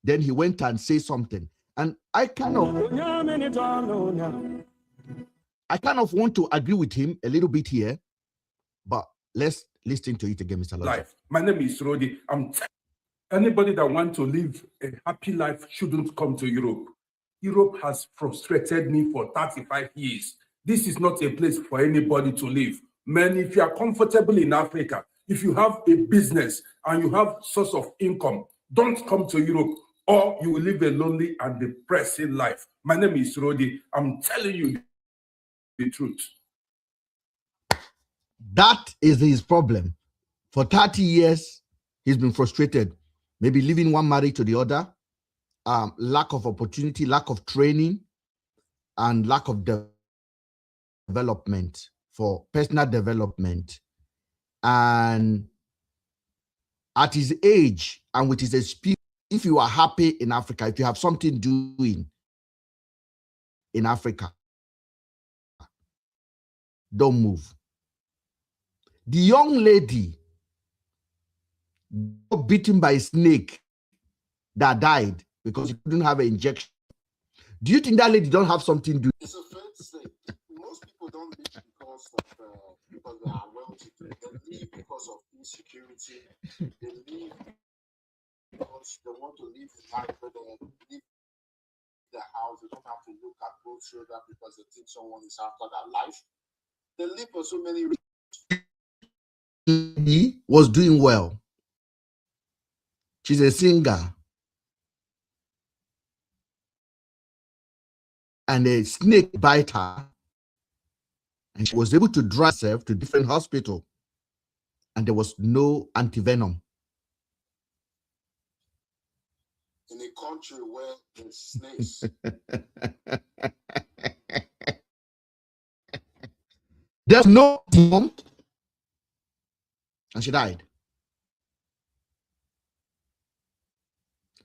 Then he went and said something, and I kind of want to agree with him a little bit here, but let's listen to it again, Mr. Life. My name is Rodi. Anybody that wants to live a happy life shouldn't come to Europe. Europe has frustrated me for 35 years. This is not a place for anybody to live. Man, if you are comfortable in Africa, if you have a business and you have source of income, don't come to Europe, or you will live a lonely and depressing life. My name is Rodi. I'm telling you the truth. That is his problem. For 30 years, he's been frustrated, maybe leaving one marriage to the other, lack of opportunity, lack of training, and lack of development for personal development. And at his age and with his experience, if you are happy in Africa, if you have something doing in Africa, don't move. The young lady got bitten by a snake that died because he couldn't have an injection. Do you think that lady don't have something doing? It's a fair to say. Most people don't live because they are well-to-do. They live because of insecurity. They live because they want to live in life where they live in their house. They don't have to look at both children because they think someone is after their life. They live for so many reasons. He was doing well. She's a singer. And a snake bite her. And she was able to drive herself to different hospital. And there was no antivenom. In a country where there's snakes. There's no antivenom. And she died.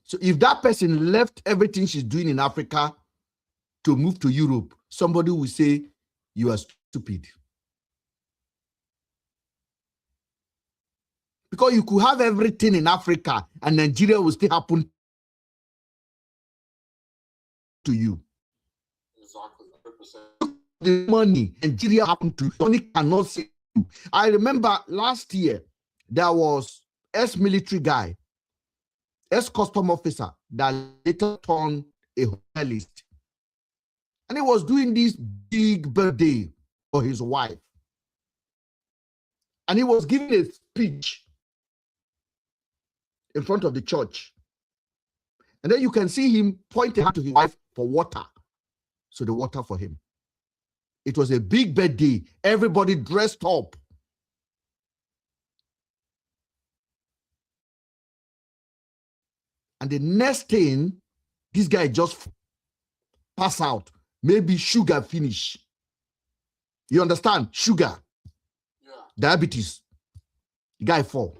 So if that person left everything she's doing in Africa to move to Europe, somebody will say, you are stupid. Because you could have everything in Africa and Nigeria will still happen to you. Exactly, 100%. The money, Nigeria happened to you. Money cannot say you. I remember last year, there was ex-military guy, ex-custom officer that later turned a hotelist. And he was doing this big birthday for his wife. And he was giving a speech in front of the church. And then you can see him pointing out to his wife for water. So the water for him. It was a big birthday. Everybody dressed up. And the next thing, this guy just pass out. Maybe sugar finish. You understand? Sugar. Yeah. Diabetes. The guy fall.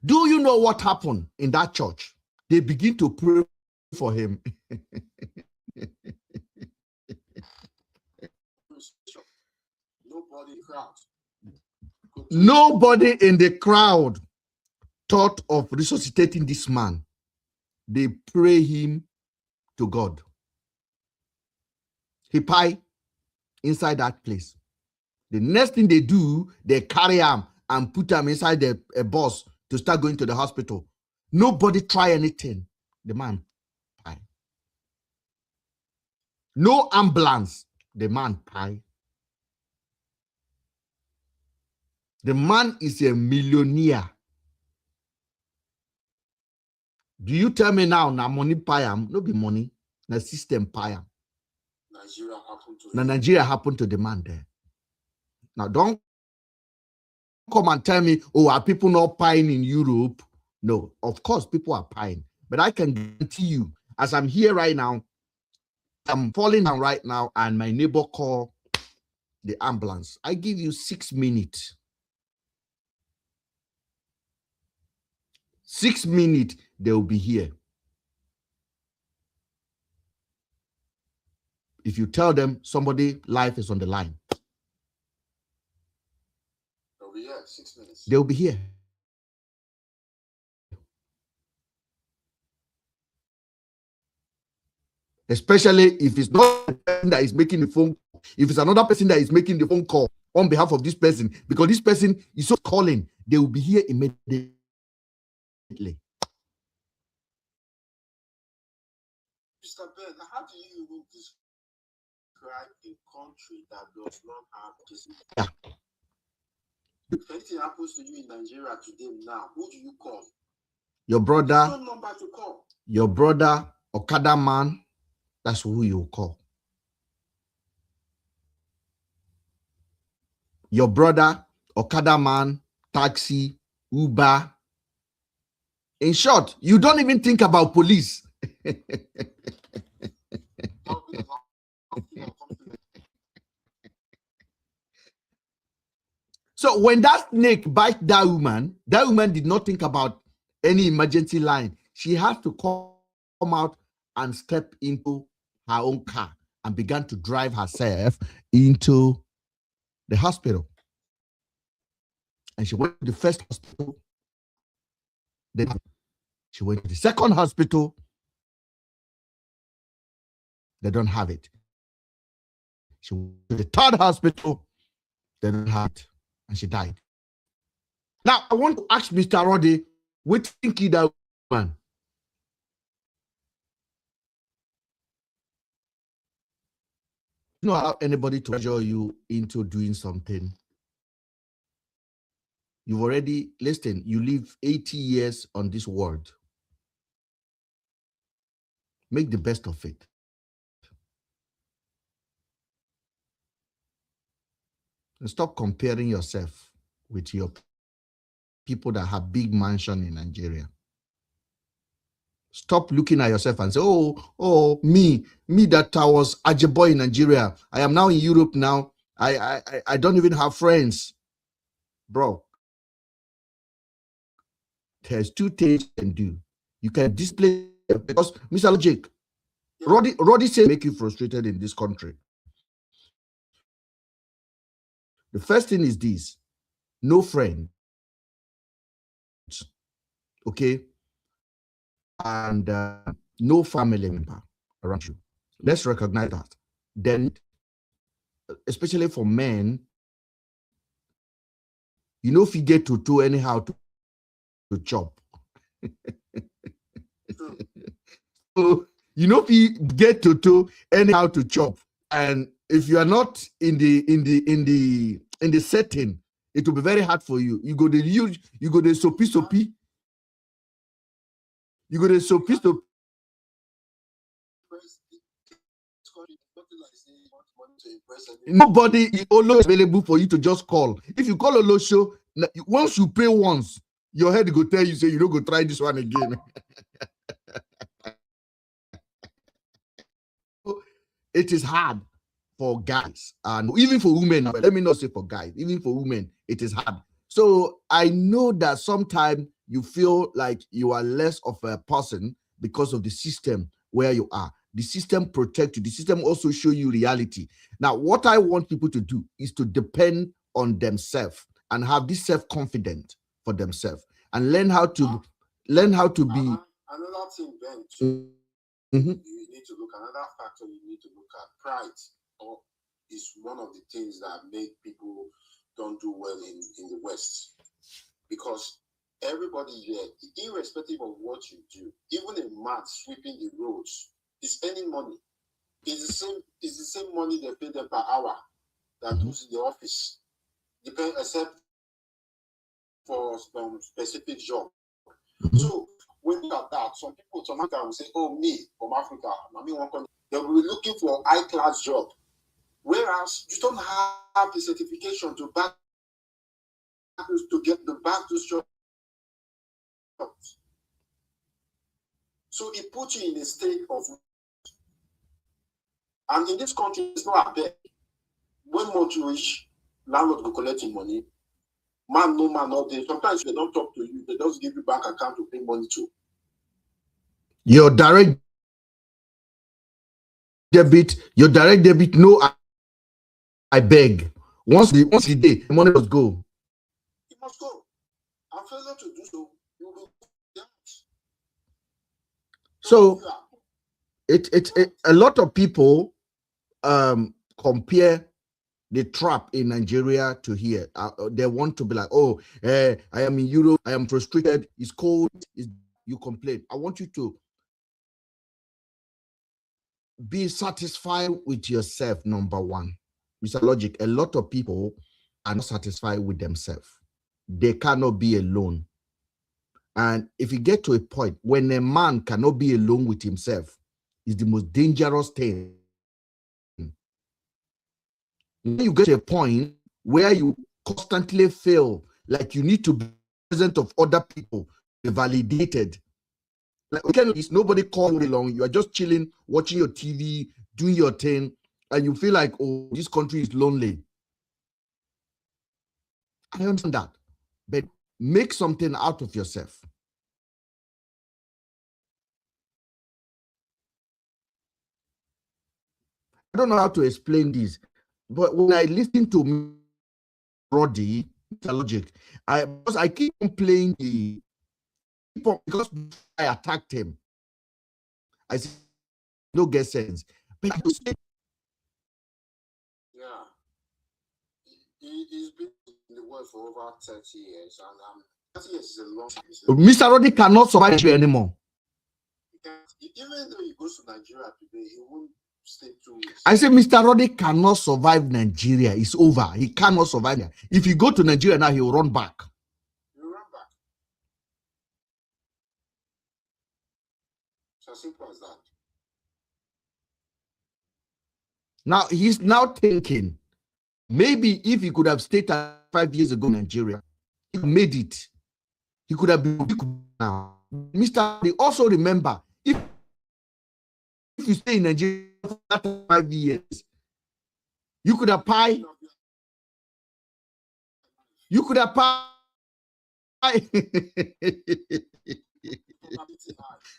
Do you know what happened in that church? They begin to pray for him. Nobody in the crowd thought of resuscitating this man. They pray him to God. He pie inside that place. The next thing they do, they carry him and put him inside a bus to start going to the hospital. Nobody try anything. The man pie. No ambulance. The man pie. The man is a millionaire. Do you tell me now, na money pie am? No be money. Na system pie am. Nigeria happened to the man there. Now don't come and tell me, oh, are people not pieing in Europe? No, of course people are pieing. But I can guarantee you, as I'm here right now, I'm falling down right now, and my neighbor call the ambulance. I give you 6 minutes. 6 minutes, they will be here. If you tell them somebody's life is on the line, they'll be here 6 minutes. They'll be here. Especially if it's not the person that is making the phone call. If it's another person that is making the phone call on behalf of this person, because this person is so calling, they will be here immediately. Mr. Ben, how do you even describe a country that does not have this? Yeah. If anything happens to you in Nigeria today now, who do you call? Your brother. No number to call. Your brother, Okada man, that's who you call. your brother, Okada man, taxi, Uber. In short, you don't even think about police. So when that snake bite that woman did not think about any emergency line. She had to come out and step into her own car and began to drive herself into the hospital. And she went to the first hospital. Then she went to the second hospital. They don't have it. She went to the third hospital. They don't have it. And she died. Now, I want to ask Mr. Roddy, what think you that woman? You don't allow anybody to pressure you into doing something. You've already, listen, you live 80 years on this world. Make the best of it. And stop comparing yourself with your people that have big mansion in Nigeria. Stop looking at yourself and say, oh, me that I was Ajeboy in Nigeria. I am now in Europe now. I don't even have friends. Bro, there's two things you can do. You can display, because Mr. Logic, Roddy said make you frustrated in this country. The first thing is this: no friends, okay, and no family member around you. Let's recognize that. Then, especially for men, you know, if you get to anyhow to chop. So, you know, if you get to anyhow to chop, and if you are not in the setting, it will be very hard for you. You go the soapy. You go the soapy. Nobody is always available for you to just call. If you call Olosho, once you pay once, your head go tell you, say you don't go try this one again. It is hard for guys, and even for women. Let me not say for guys, even for women, it is hard. So I know that sometimes you feel like you are less of a person because of the system where you are. The system protects you. The system also shows you reality. Now, what I want people to do is to depend on themselves and have this self-confidence for themselves and learn how to be. Another thing, Ben, too, you need to look. Another factor you need to look at: pride. Is one of the things that make people don't do well in the West, because everybody here, irrespective of what you do, even a man sweeping the roads, is earning money. It's the same money they pay them per hour that goes in the office, except for some specific job. So when you look at that, some people automatically will say, "Oh, me from Africa, they will be looking for high-class job." Whereas you don't have the certification to back those jobs. So it puts you in a state of, and in this country, it's not a bad. When month you reach, landlord go collecting money. Man, no man, all day. Sometimes they don't talk to you. They just give you bank account to pay money to. Your direct debit, no, I beg. Once the day, the money must go. It must go. And failure to do so, you will go. So a lot of people compare the trap in Nigeria to here. They want to be like, oh, I am in Europe, I am frustrated, it's cold, you complain. I want you to be satisfied with yourself, number one. Mr. Logic, a lot of people are not satisfied with themselves. They cannot be alone. And if you get to a point when a man cannot be alone with himself, it's the most dangerous thing. When you get to a point where you constantly feel like you need to be present of other people, be validated. Like nobody calls you along. You are just chilling, watching your TV, doing your thing, and you feel like, oh, this country is lonely. I understand that, but make something out of yourself. I don't know how to explain this, but when I listen to Roddy, Logic, because I keep on playing because I attacked him. I said, no get sense. But I say, yeah, he's been in the world for over 30 years, and 30 years is a long time. Mr. Roddy cannot survive you anymore. Even though he goes to Nigeria today, he won't stay 2 weeks. I say Mr. Roddy cannot survive Nigeria. It's over. He cannot survive. If you go to Nigeria now, he will run back. He'll run back. It's as simple as that. Now he's now thinking, maybe if he could have stayed 5 years ago in Nigeria, he made it. He could have been now. Mr. Roddy, also remember, if you stay in Nigeria for 5 years, you could have pie. You could have pie.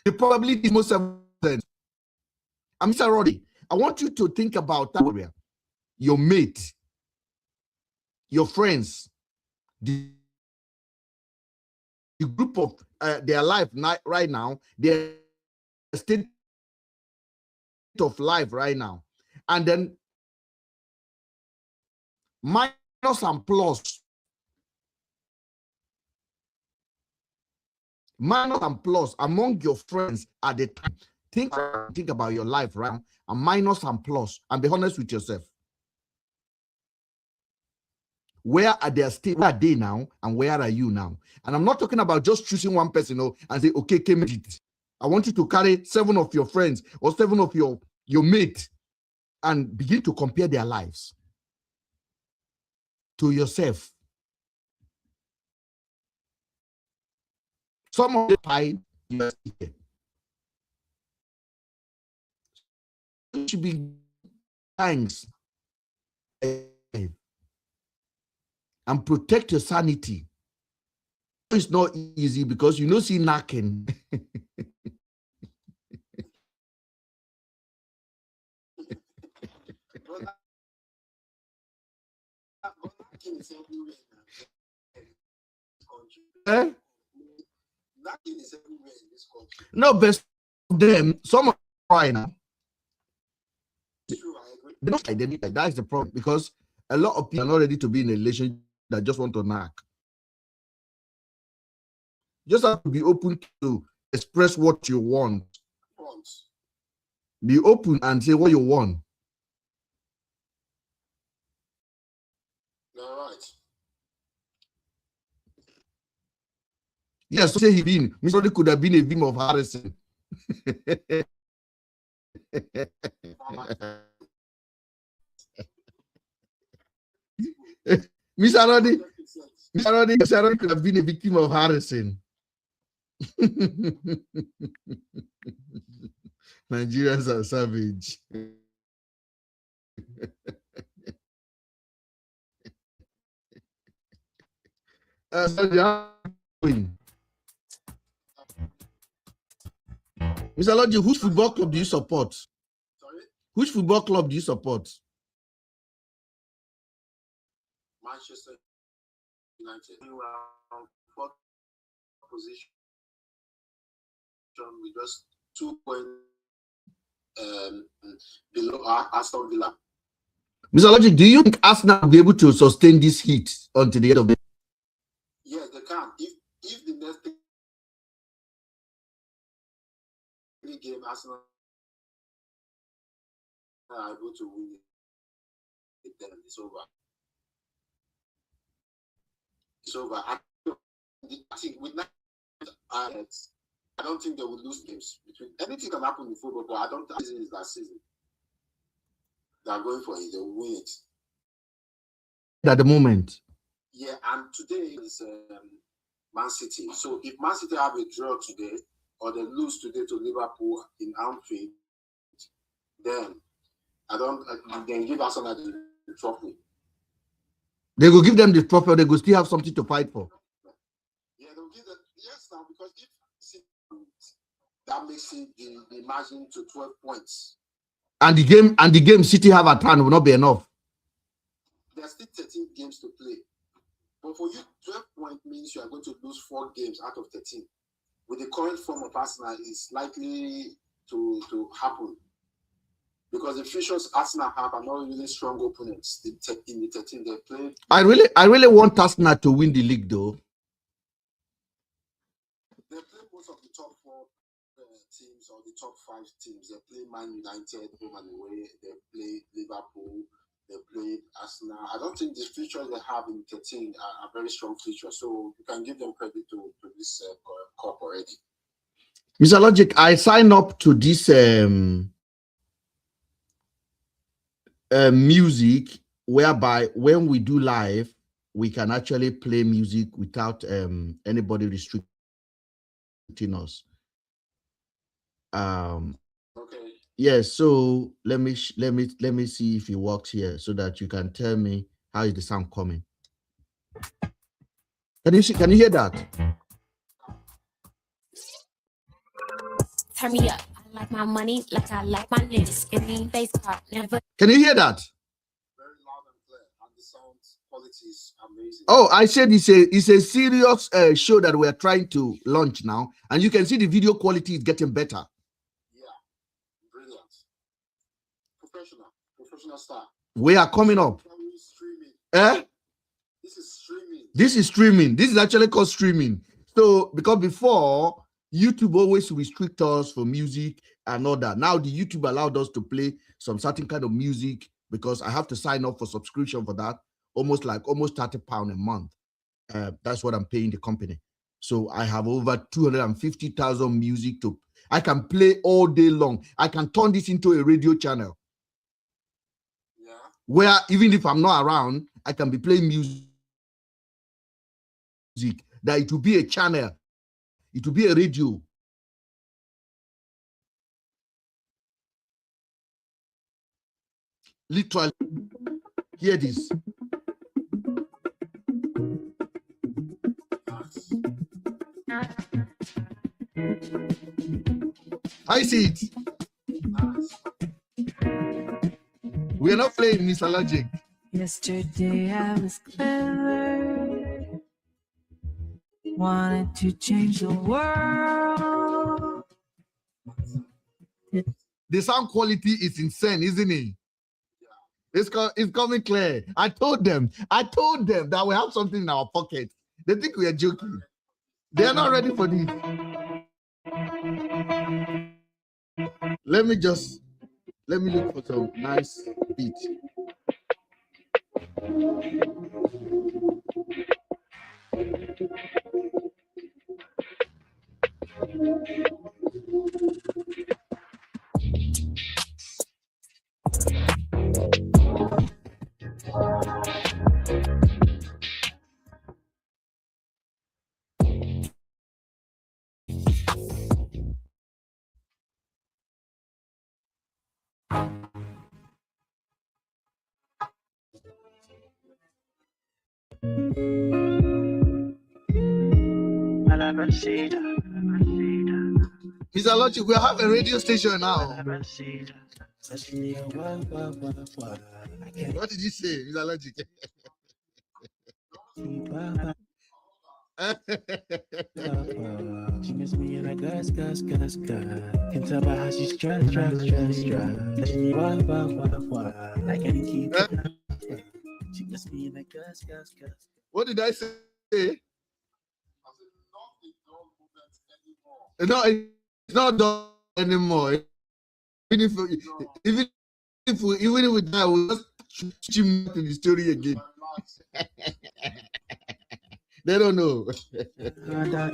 The probability is most percent. And Mr. Roddy, I want you to think about that area. Your mate, your friends, the group of their life right now, their state of life right now, and then minus and plus. Minus and plus among your friends at the time. Think about your life, right? And minus and plus, and be honest with yourself. Where are they still? Where are they now? And where are you now? And I'm not talking about just choosing one person, and say, okay, came it. I want you to carry 7 of your friends or 7 of your mates and begin to compare their lives to yourself. Some of the time, you should be thanks and protect your sanity. It's not easy because you know see knocking. No, best of them, some are right now. They don't identify. That's the problem, because a lot of people are not ready to be in a relationship that just want to knock. Just have to be open to express what you want. Be open and say what you want. All right. Yes, so say he been. Mr. Roddy could have been a victim of Harrison. Mr. Roddy could have been a victim of Harrison. Nigerians are savage. Mr. Lodge, which football club do you support? Sorry? Which football club do you support? Manchester United. Fourth position with just 2 points below Aston Villa. Mr. Logic, do you think Arsenal will be able to sustain this heat until the end of the? Yes, they can. If the next game Arsenal are able to win it, then it's over. It's over. I think with that, I don't think they will lose games. Anything can happen in football, but I don't think this is that season. They are going for it. They will win it. at the moment. Yeah, and today is Man City. So if Man City have a draw today, or they lose today to Liverpool in Anfield, then then give Arsenal the trophy. They will give them the trophy, or they will still have something to fight for. Yeah, they'll give them, yes, now, because if that makes it the margin to 12 points. And the game City have at hand will not be enough. There's still 13 games to play. But for you, 12 points means you are going to lose 4 games out of 13. With the current form of Arsenal, it's likely to happen. Because the futures Arsenal have are not really strong opponents in the 13 they play. I really want Arsenal to win the league, though. They play most of the top 4 teams or the top 5 teams. They play Man United home and away. They play Liverpool. They play Arsenal. I don't think the features they have in 13 are very strong features. So you can give them credit to this cup already. Mr. Logic, I sign up to this music, whereby when we do live, we can actually play music without anybody restricting us. Okay. Yes, so let me see if it works here, so that you can tell me how is the sound coming. Can you hear that? Turn me up. I like my money like I like my niggas. Give me face card, never. Can you hear that? Very loud and clear, and the sound quality is amazing. Oh, I said it's a serious show that we're trying to launch now, and you can see the video quality is getting better. Yeah, brilliant. Professional star. We are coming up. Streaming. This is streaming. This is streaming. This is actually called streaming. So, because before, YouTube always restrict us for music and all that. Now the YouTube allowed us to play some certain kind of music, because I have to sign up for subscription for that, almost £30 a month. That's what I'm paying the company. So I have over 250,000 music I can play all day long. I can turn this into a radio channel. Yeah. Where even if I'm not around, I can be playing music. That it will be a channel. It will be a radio. Literally. Hear this. I see it. We are not playing Mr. Logic. Yesterday I was clever, wanted to change the world. The sound quality is insane, isn't it? It's coming clear. I told them that we have something in our pocket. They think we are joking. They are not ready for this. Let me look for some nice beat. Mr. Logic, we have a radio station now. What did you say, Mr. Logic? She miss me and I gas. Can tell by how she stress. I can't keep She miss me and I gas. What did I say? No, it's not done anymore. Even if we die, we'll just shoot him to the story again. They don't know.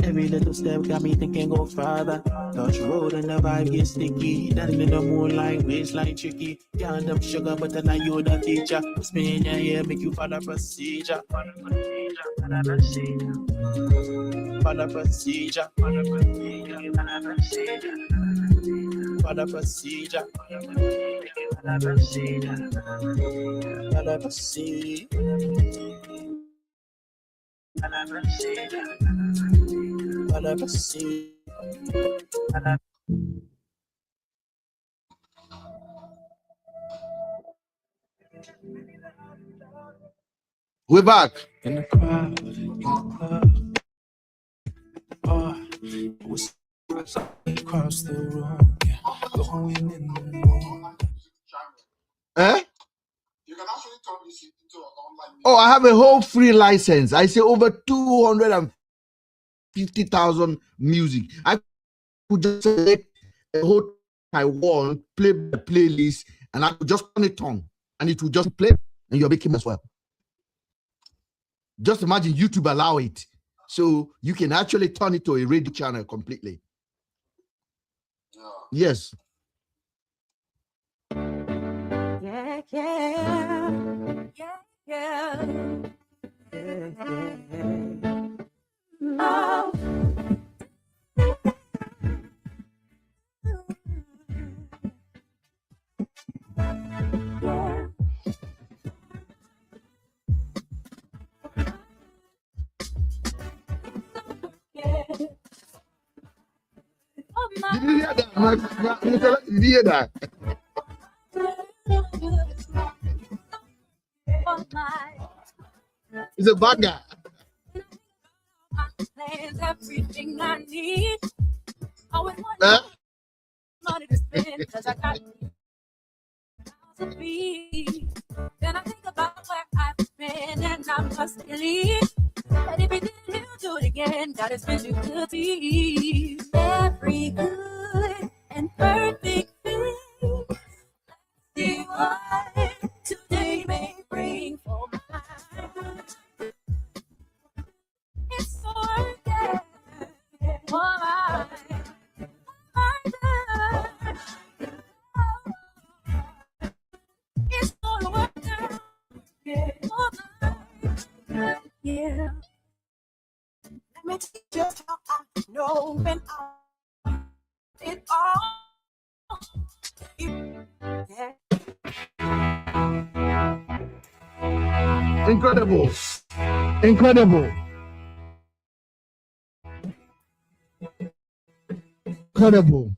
Every little step got me thinking go farther. Touch road and the vibe get sticky. Dancing in the moonlight, waistline tricky. Yeah, them sugar, but then you the teacher. Spin your hair, make you follow procedure. Follow procedure. Follow procedure. Follow procedure. Follow procedure. Follow procedure. Follow procedure. We're back. In the crowd, in the club. Oh, it was across the room. Yeah, going in the room. Eh? You can actually turn this into an online meeting. Oh, I have a whole free license. I say over 250,000 music. I could just select a whole I want, play the playlist, and I could just turn it on, and it will just play, and you're making as well. Just imagine YouTube allow it, so you can actually turn it to a radio channel completely. Yes. Yeah, yeah, yeah, yeah. Oh. Did you hear that? Did you hear that? It's a bad guy. Everything I need. Always want money to spend because I got to be. Then I think about where I've been and I must believe that if you did, you'll do it again. God is physically every good and perfect thing. See what today may bring for mine. It's for yeah, for mine. It's for the work now. Yeah, for mine. Yeah. Let me teach you how I know when I it all. Yeah. Incredible. Incredible. Incredible.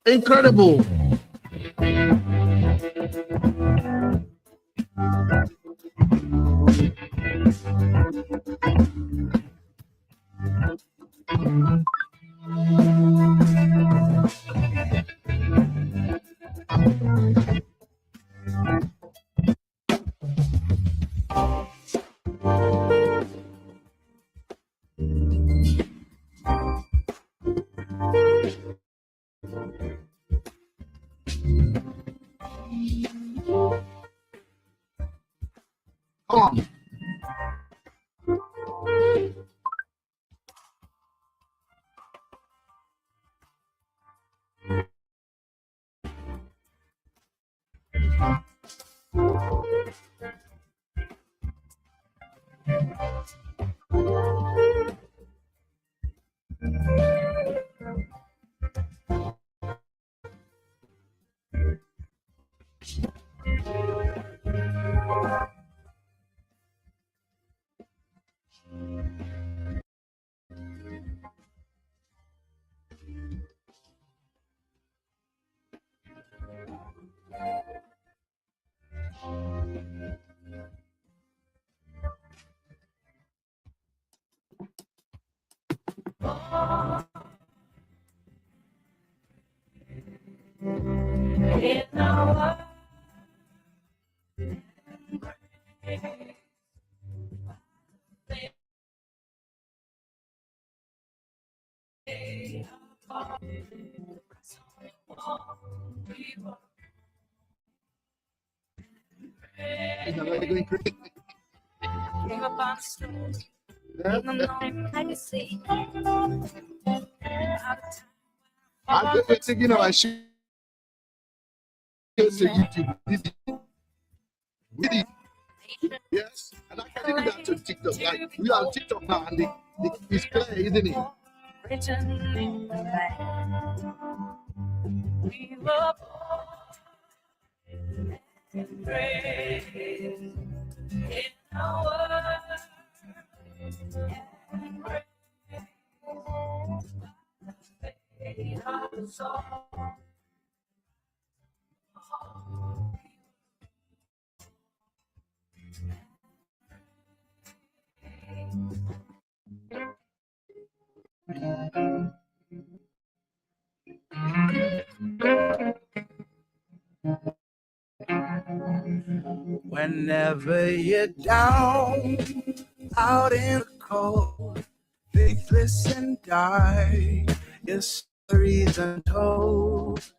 Incredible. Come on. In our Came upon the street in the morning legacy. I'm just thinking about shit. YouTube. Really? Yes. And I can do that to TikTok. Like, we are on TikTok now, and it's clear, isn't it? Written in the land. We were born and raised in our world and raised by the fate of the soul. Whenever you're down, out in the cold, faithless and dark, your stories untold.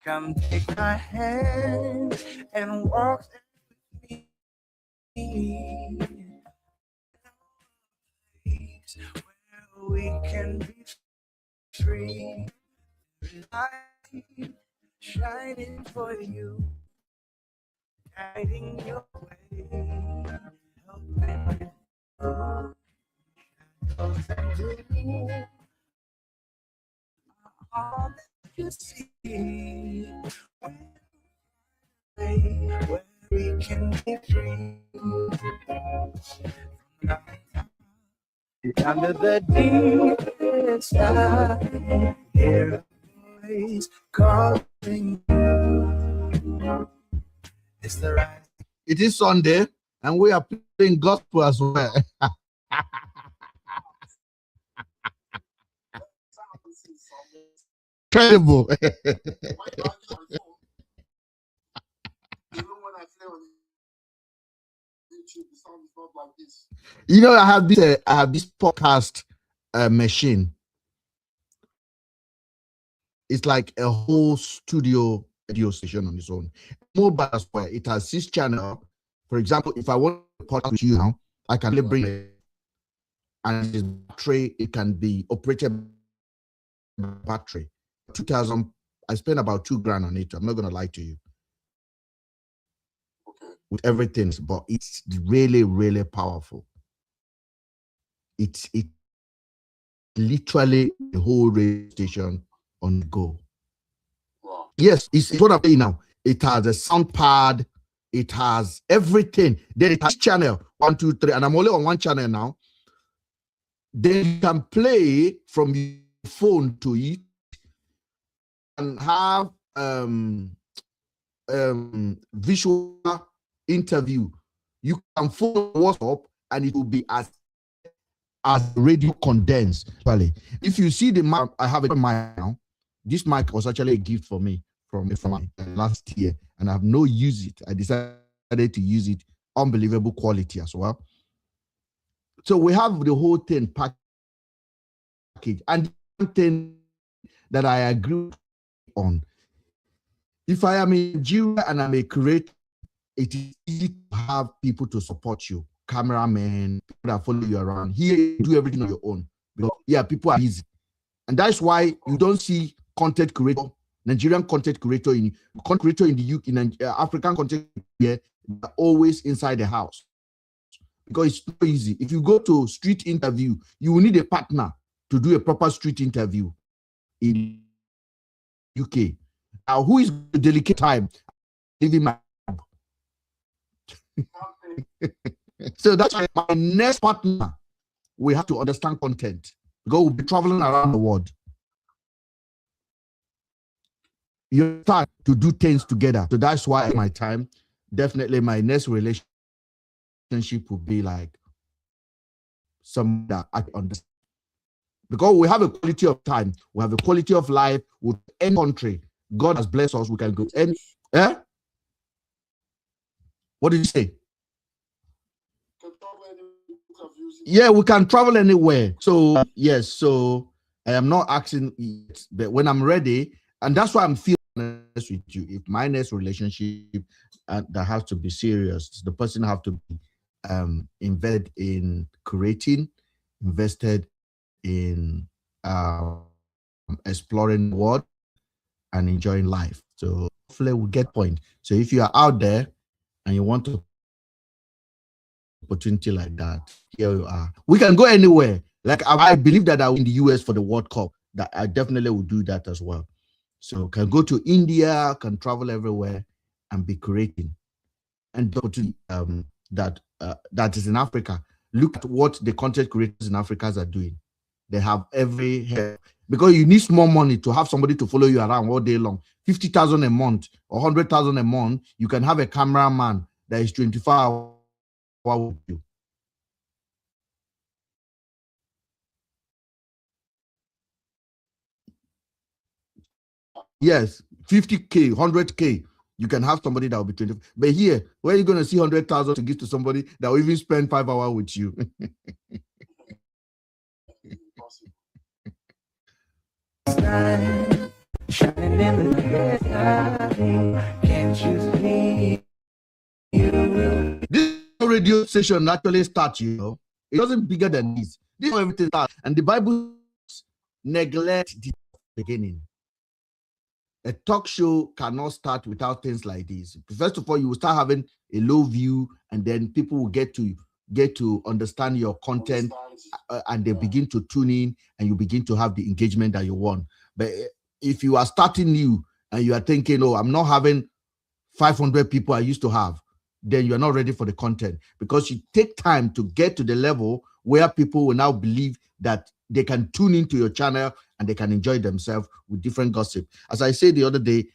Come take my hand and walk with me. Place where we can be free. Light shining for you, guiding your way, helping you. Shadows and gloom are all that you see. Where we can be free. Under the deepest sky, hear a voice calling you. It's the right. It is Sunday, and we are playing gospel as well. Incredible. Even when I play on YouTube, the sound is not like this. You know, I have this podcast machine. It's like a whole studio radio station on its own. Mobile as well. It has 6 channels. For example, if I want to podcast with you now, I can bring it, and it's battery. It can be operated by battery. 2,000. I spent about $2,000 on it. I'm not gonna lie to you. With everything, but it's really, really powerful. It's literally the whole radio station on the go. Wow. Yes, it's what I'm saying now. It has a sound pad, it has everything. Then it has channel 1, 2, 3, and I'm only on one channel now. Then you can play from your phone to it and have visual interview. You can phone WhatsApp and it will be as radio condensed. If you see the mic, I have it on my now. This mic was actually a gift for me from last year, and I've no use it. I decided to use it. Unbelievable quality as well. So we have the whole thing package. And one thing that I agree on, if I am in Nigeria and I'm a creator, it is easy to have people to support you, cameramen, people that follow you around. Here, you do everything on your own. Because, yeah, people are busy. And that's why you don't see content creator, Nigerian content creator in the UK, in African content creator, they're always inside the house. Because it's so easy. If you go to street interview, you will need a partner to do a proper street interview in UK. Now, who is the delicate time? Leaving my so that's why my next partner, we have to understand content because we'll be traveling around the world. You start to do things together. So that's why my time, definitely my next relationship will be like some that I understand. because we have a quality of time, we have a quality of life with any country. God has blessed us. We can go any. Eh? What did you say? Yeah, we can travel anywhere. So yes, so I am not asking it, but when I'm ready, and that's why I'm feeling honest with you. If my next relationship that has to be serious, the person have to be invested in creating, invested in exploring the world and enjoying life. So hopefully we'll get point. So if you are out there and you want to opportunity like that, here you are. We can go anywhere. Like I believe that I'm in the US for the World Cup, that I definitely will do that as well. So can go to India, can travel everywhere and be creating. And the opportunity that is in Africa. Look at what the content creators in Africa are doing. They have every help, because you need small money to have somebody to follow you around all day long. 50,000 a month or 100,000 a month. You can have a cameraman that is 24 hours with you. Yes, 50K, 100K. You can have somebody that will be 20. But here, where are you going to see 100,000 to give to somebody that will even spend 5 hours with you? Shining in the sky, can't you see? This radio station actually starts, you know. It wasn't bigger than this. This is how everything starts. And the Bible neglect the beginning. A talk show cannot start without things like this. First of all, you will start having a low view, and then people will get to understand your content, and they begin to tune in, and you begin to have the engagement that you want. But if you are starting new and you are thinking, oh, I'm not having 500 people I used to have, then you're not ready for the content, because you take time to get to the level where people will now believe that they can tune into your channel and they can enjoy themselves with different gossip. As I said the other day,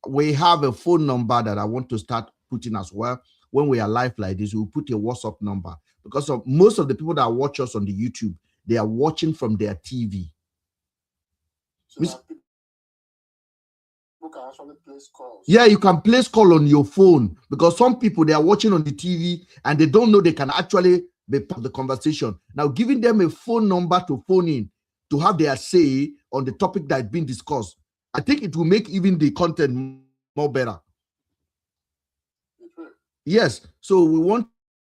we have a phone number that I want to start putting as well. When we are live like this, we'll put a WhatsApp number, because of most of the people that watch us on the YouTube, they are watching from their TV. So can actually place calls. Yeah, you can place call on your phone, because some people, they are watching on the TV and they don't know they can actually be part of the conversation. Now, giving them a phone number to phone in to have their say on the topic that's been discussed, I think it will make even the content more better. Yes, so we want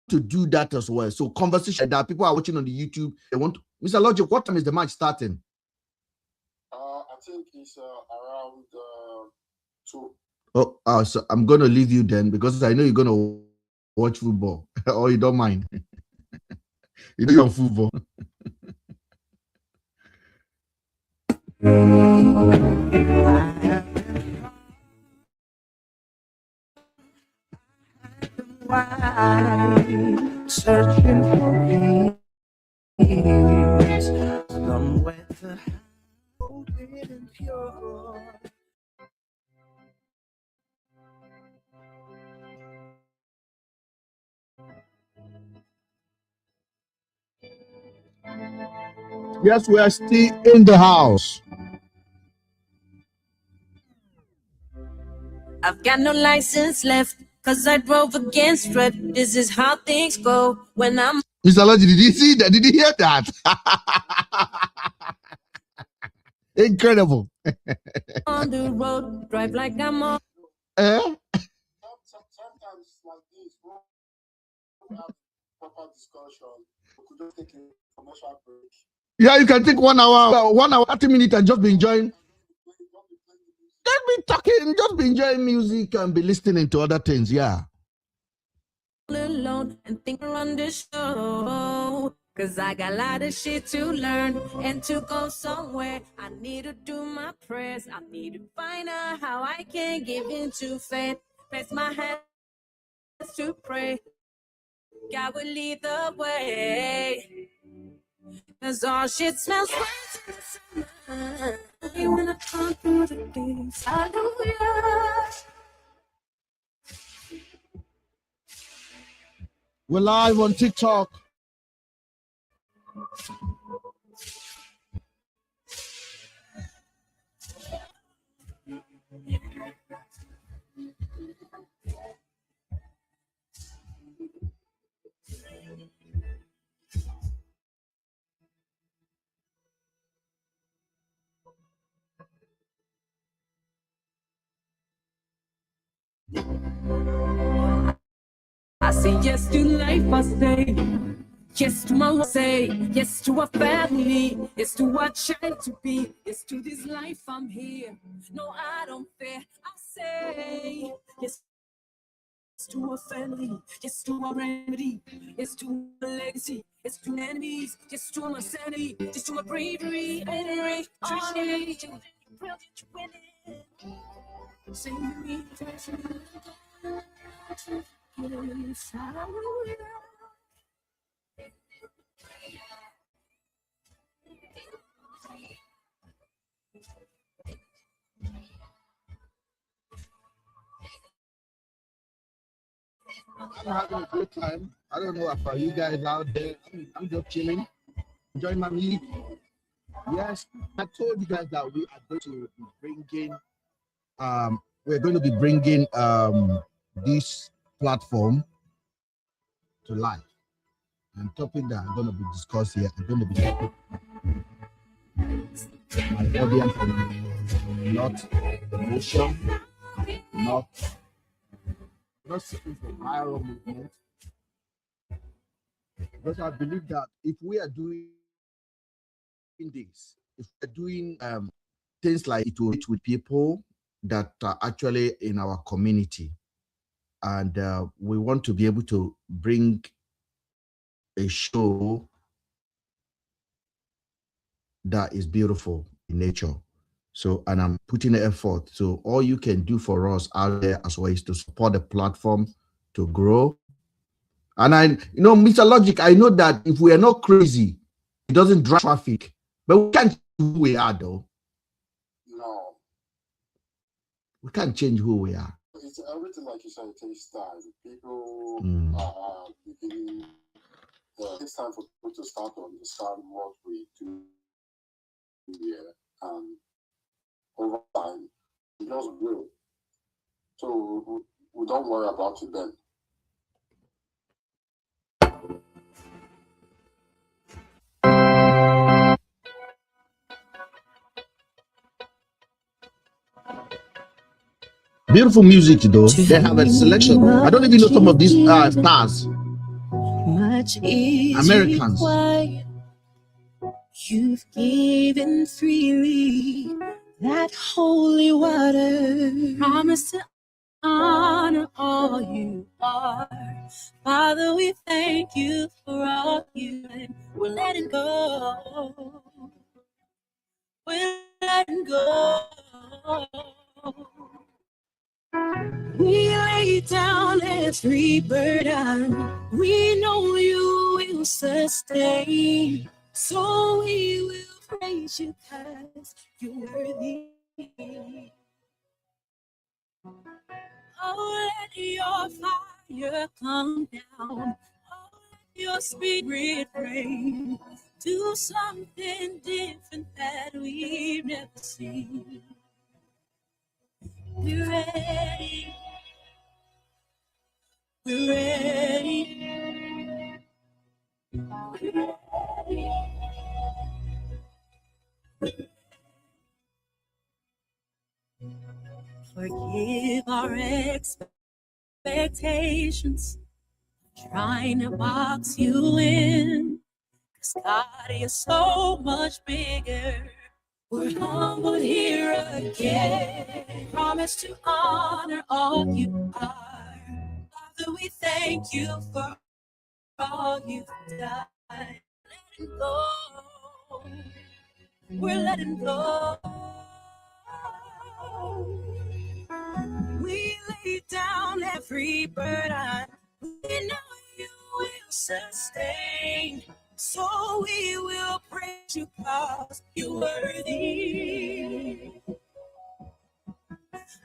to do that as well. So conversation that people are watching on the YouTube, they want to, Mr. Logic, what time is the match starting? I think it's around 2. Oh, so I'm going to leave you then, because I know you're going to watch football, or you don't mind. You do football. Searching for peace, somewhere to hold it and pure. Yes, we are still in the house. I've got no license left, cause I drove against red. This is how things go when I'm. Mr. Lodge, did you see that? Did you hear that? Incredible. On the road, drive like I'm on. Sometimes like this, we have proper discussion. We could just take a commercial break. Yeah, you can take 1 hour, 1 hour, 30 minutes and just be enjoying. Just be talking, just be enjoying music and be listening to other things. Yeah. Alone and think on the show, cause I got a lot of shit to learn and to go somewhere. I need to do my prayers. I need to find out how I can give into faith. Place my hands to pray. God will lead the way. Cause all shit smells right when I come through the gates. Hallelujah. We're live on TikTok. I say yes to life, I say yes to my say yes to a family, yes to a child to be, yes to this life I'm here. No, I don't fear. I say yes to a family, yes to a remedy, yes to a legacy, yes to enemies, yes to my sanity, yes to my bravery, bravery, honesty, brilliant winning. Sing me, yes, I will. I'm having a good time. I don't know about you guys out there. I'm just chilling, enjoying my music. Yes, I told you guys that we are going to be bringing, we're going to be bringing this platform to life. And topic that I'm going to be discussing here, I'm going to be talking my audience and not emotion, not seeking for viral movement. Because I believe that if we are doing this, if we're doing things like it will reach with people that are actually in our community, and we want to be able to bring a show that is beautiful in nature. So, and I'm putting the effort. So, all you can do for us out there as well is to support the platform to grow. And Mr. Logic, I know that if we are not crazy, it doesn't drive traffic, but we can't change who we are, though. No. We can't change who we are. It's everything, like you said, it takes time. People are beginning. It takes time for people to start to understand what we do here, and over time, it just will. So we don't worry about it then. Beautiful music, though. They have a selection. I don't even know some of these stars. Americans. You've given freely that holy water. Promise to honor all you are. Father, we thank you for all you and we're letting go. We're letting go. We lay down every burden. We know you will sustain. So we will praise you because you're worthy. Oh, let your fire come down. Oh, let your spirit reign. Do something different that we've never seen. We're ready. We're ready. We're ready. Forgive our expectations, trying to box you in. 'Cause God is so much bigger. We're humbled here again. Promise to honor all you are. Father, we thank you for all you've done. Letting go. We're letting go. We lay down every burden. We know you will sustain. So we will praise you because you're worthy.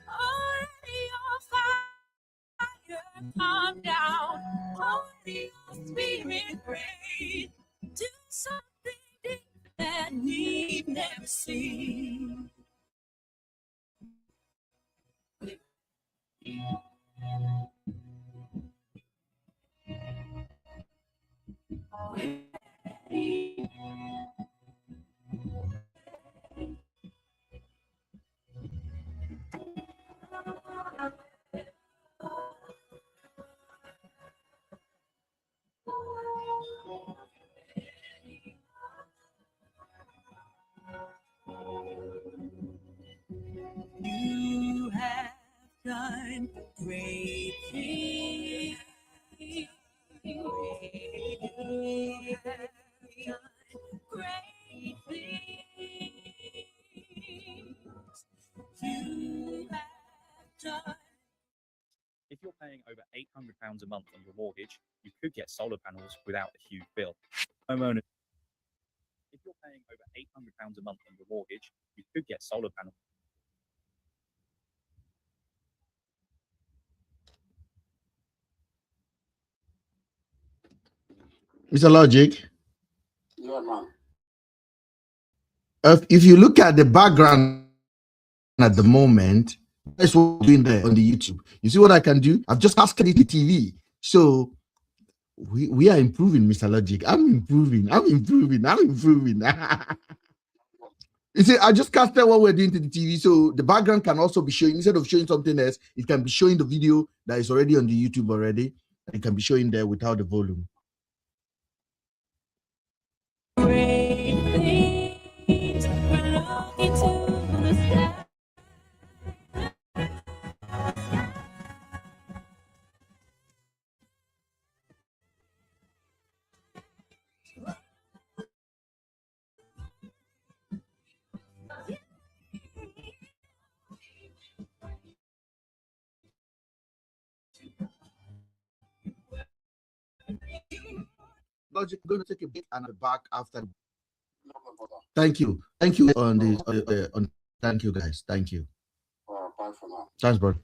Oh, your fire come down. Oh, your spirit reign. Do something deep that we've never seen. done great things. You have done great things. You have done. If you're paying over £800 a month on your mortgage, you could get solar panels without a huge bill. Homeowners. If you're paying over £800 a month on your mortgage, you could get solar panels. Mr. Logic. Yeah, man. If you look at the background at the moment, that's what we're doing there on the YouTube. You see what I can do? I've just casted it to TV. So we are improving, Mr. Logic. I'm improving. You see, I just casted what we're doing to the TV. So the background can also be showing, instead of showing something else, it can be showing the video that is already on the YouTube already. It can be showing there without the volume. Great things we're looking to the sky. Logic, I'm going to take a bit and I'll be back after. No, brother. Thank you on the thank you guys. Thank you. Bye for now. Thanks, bro.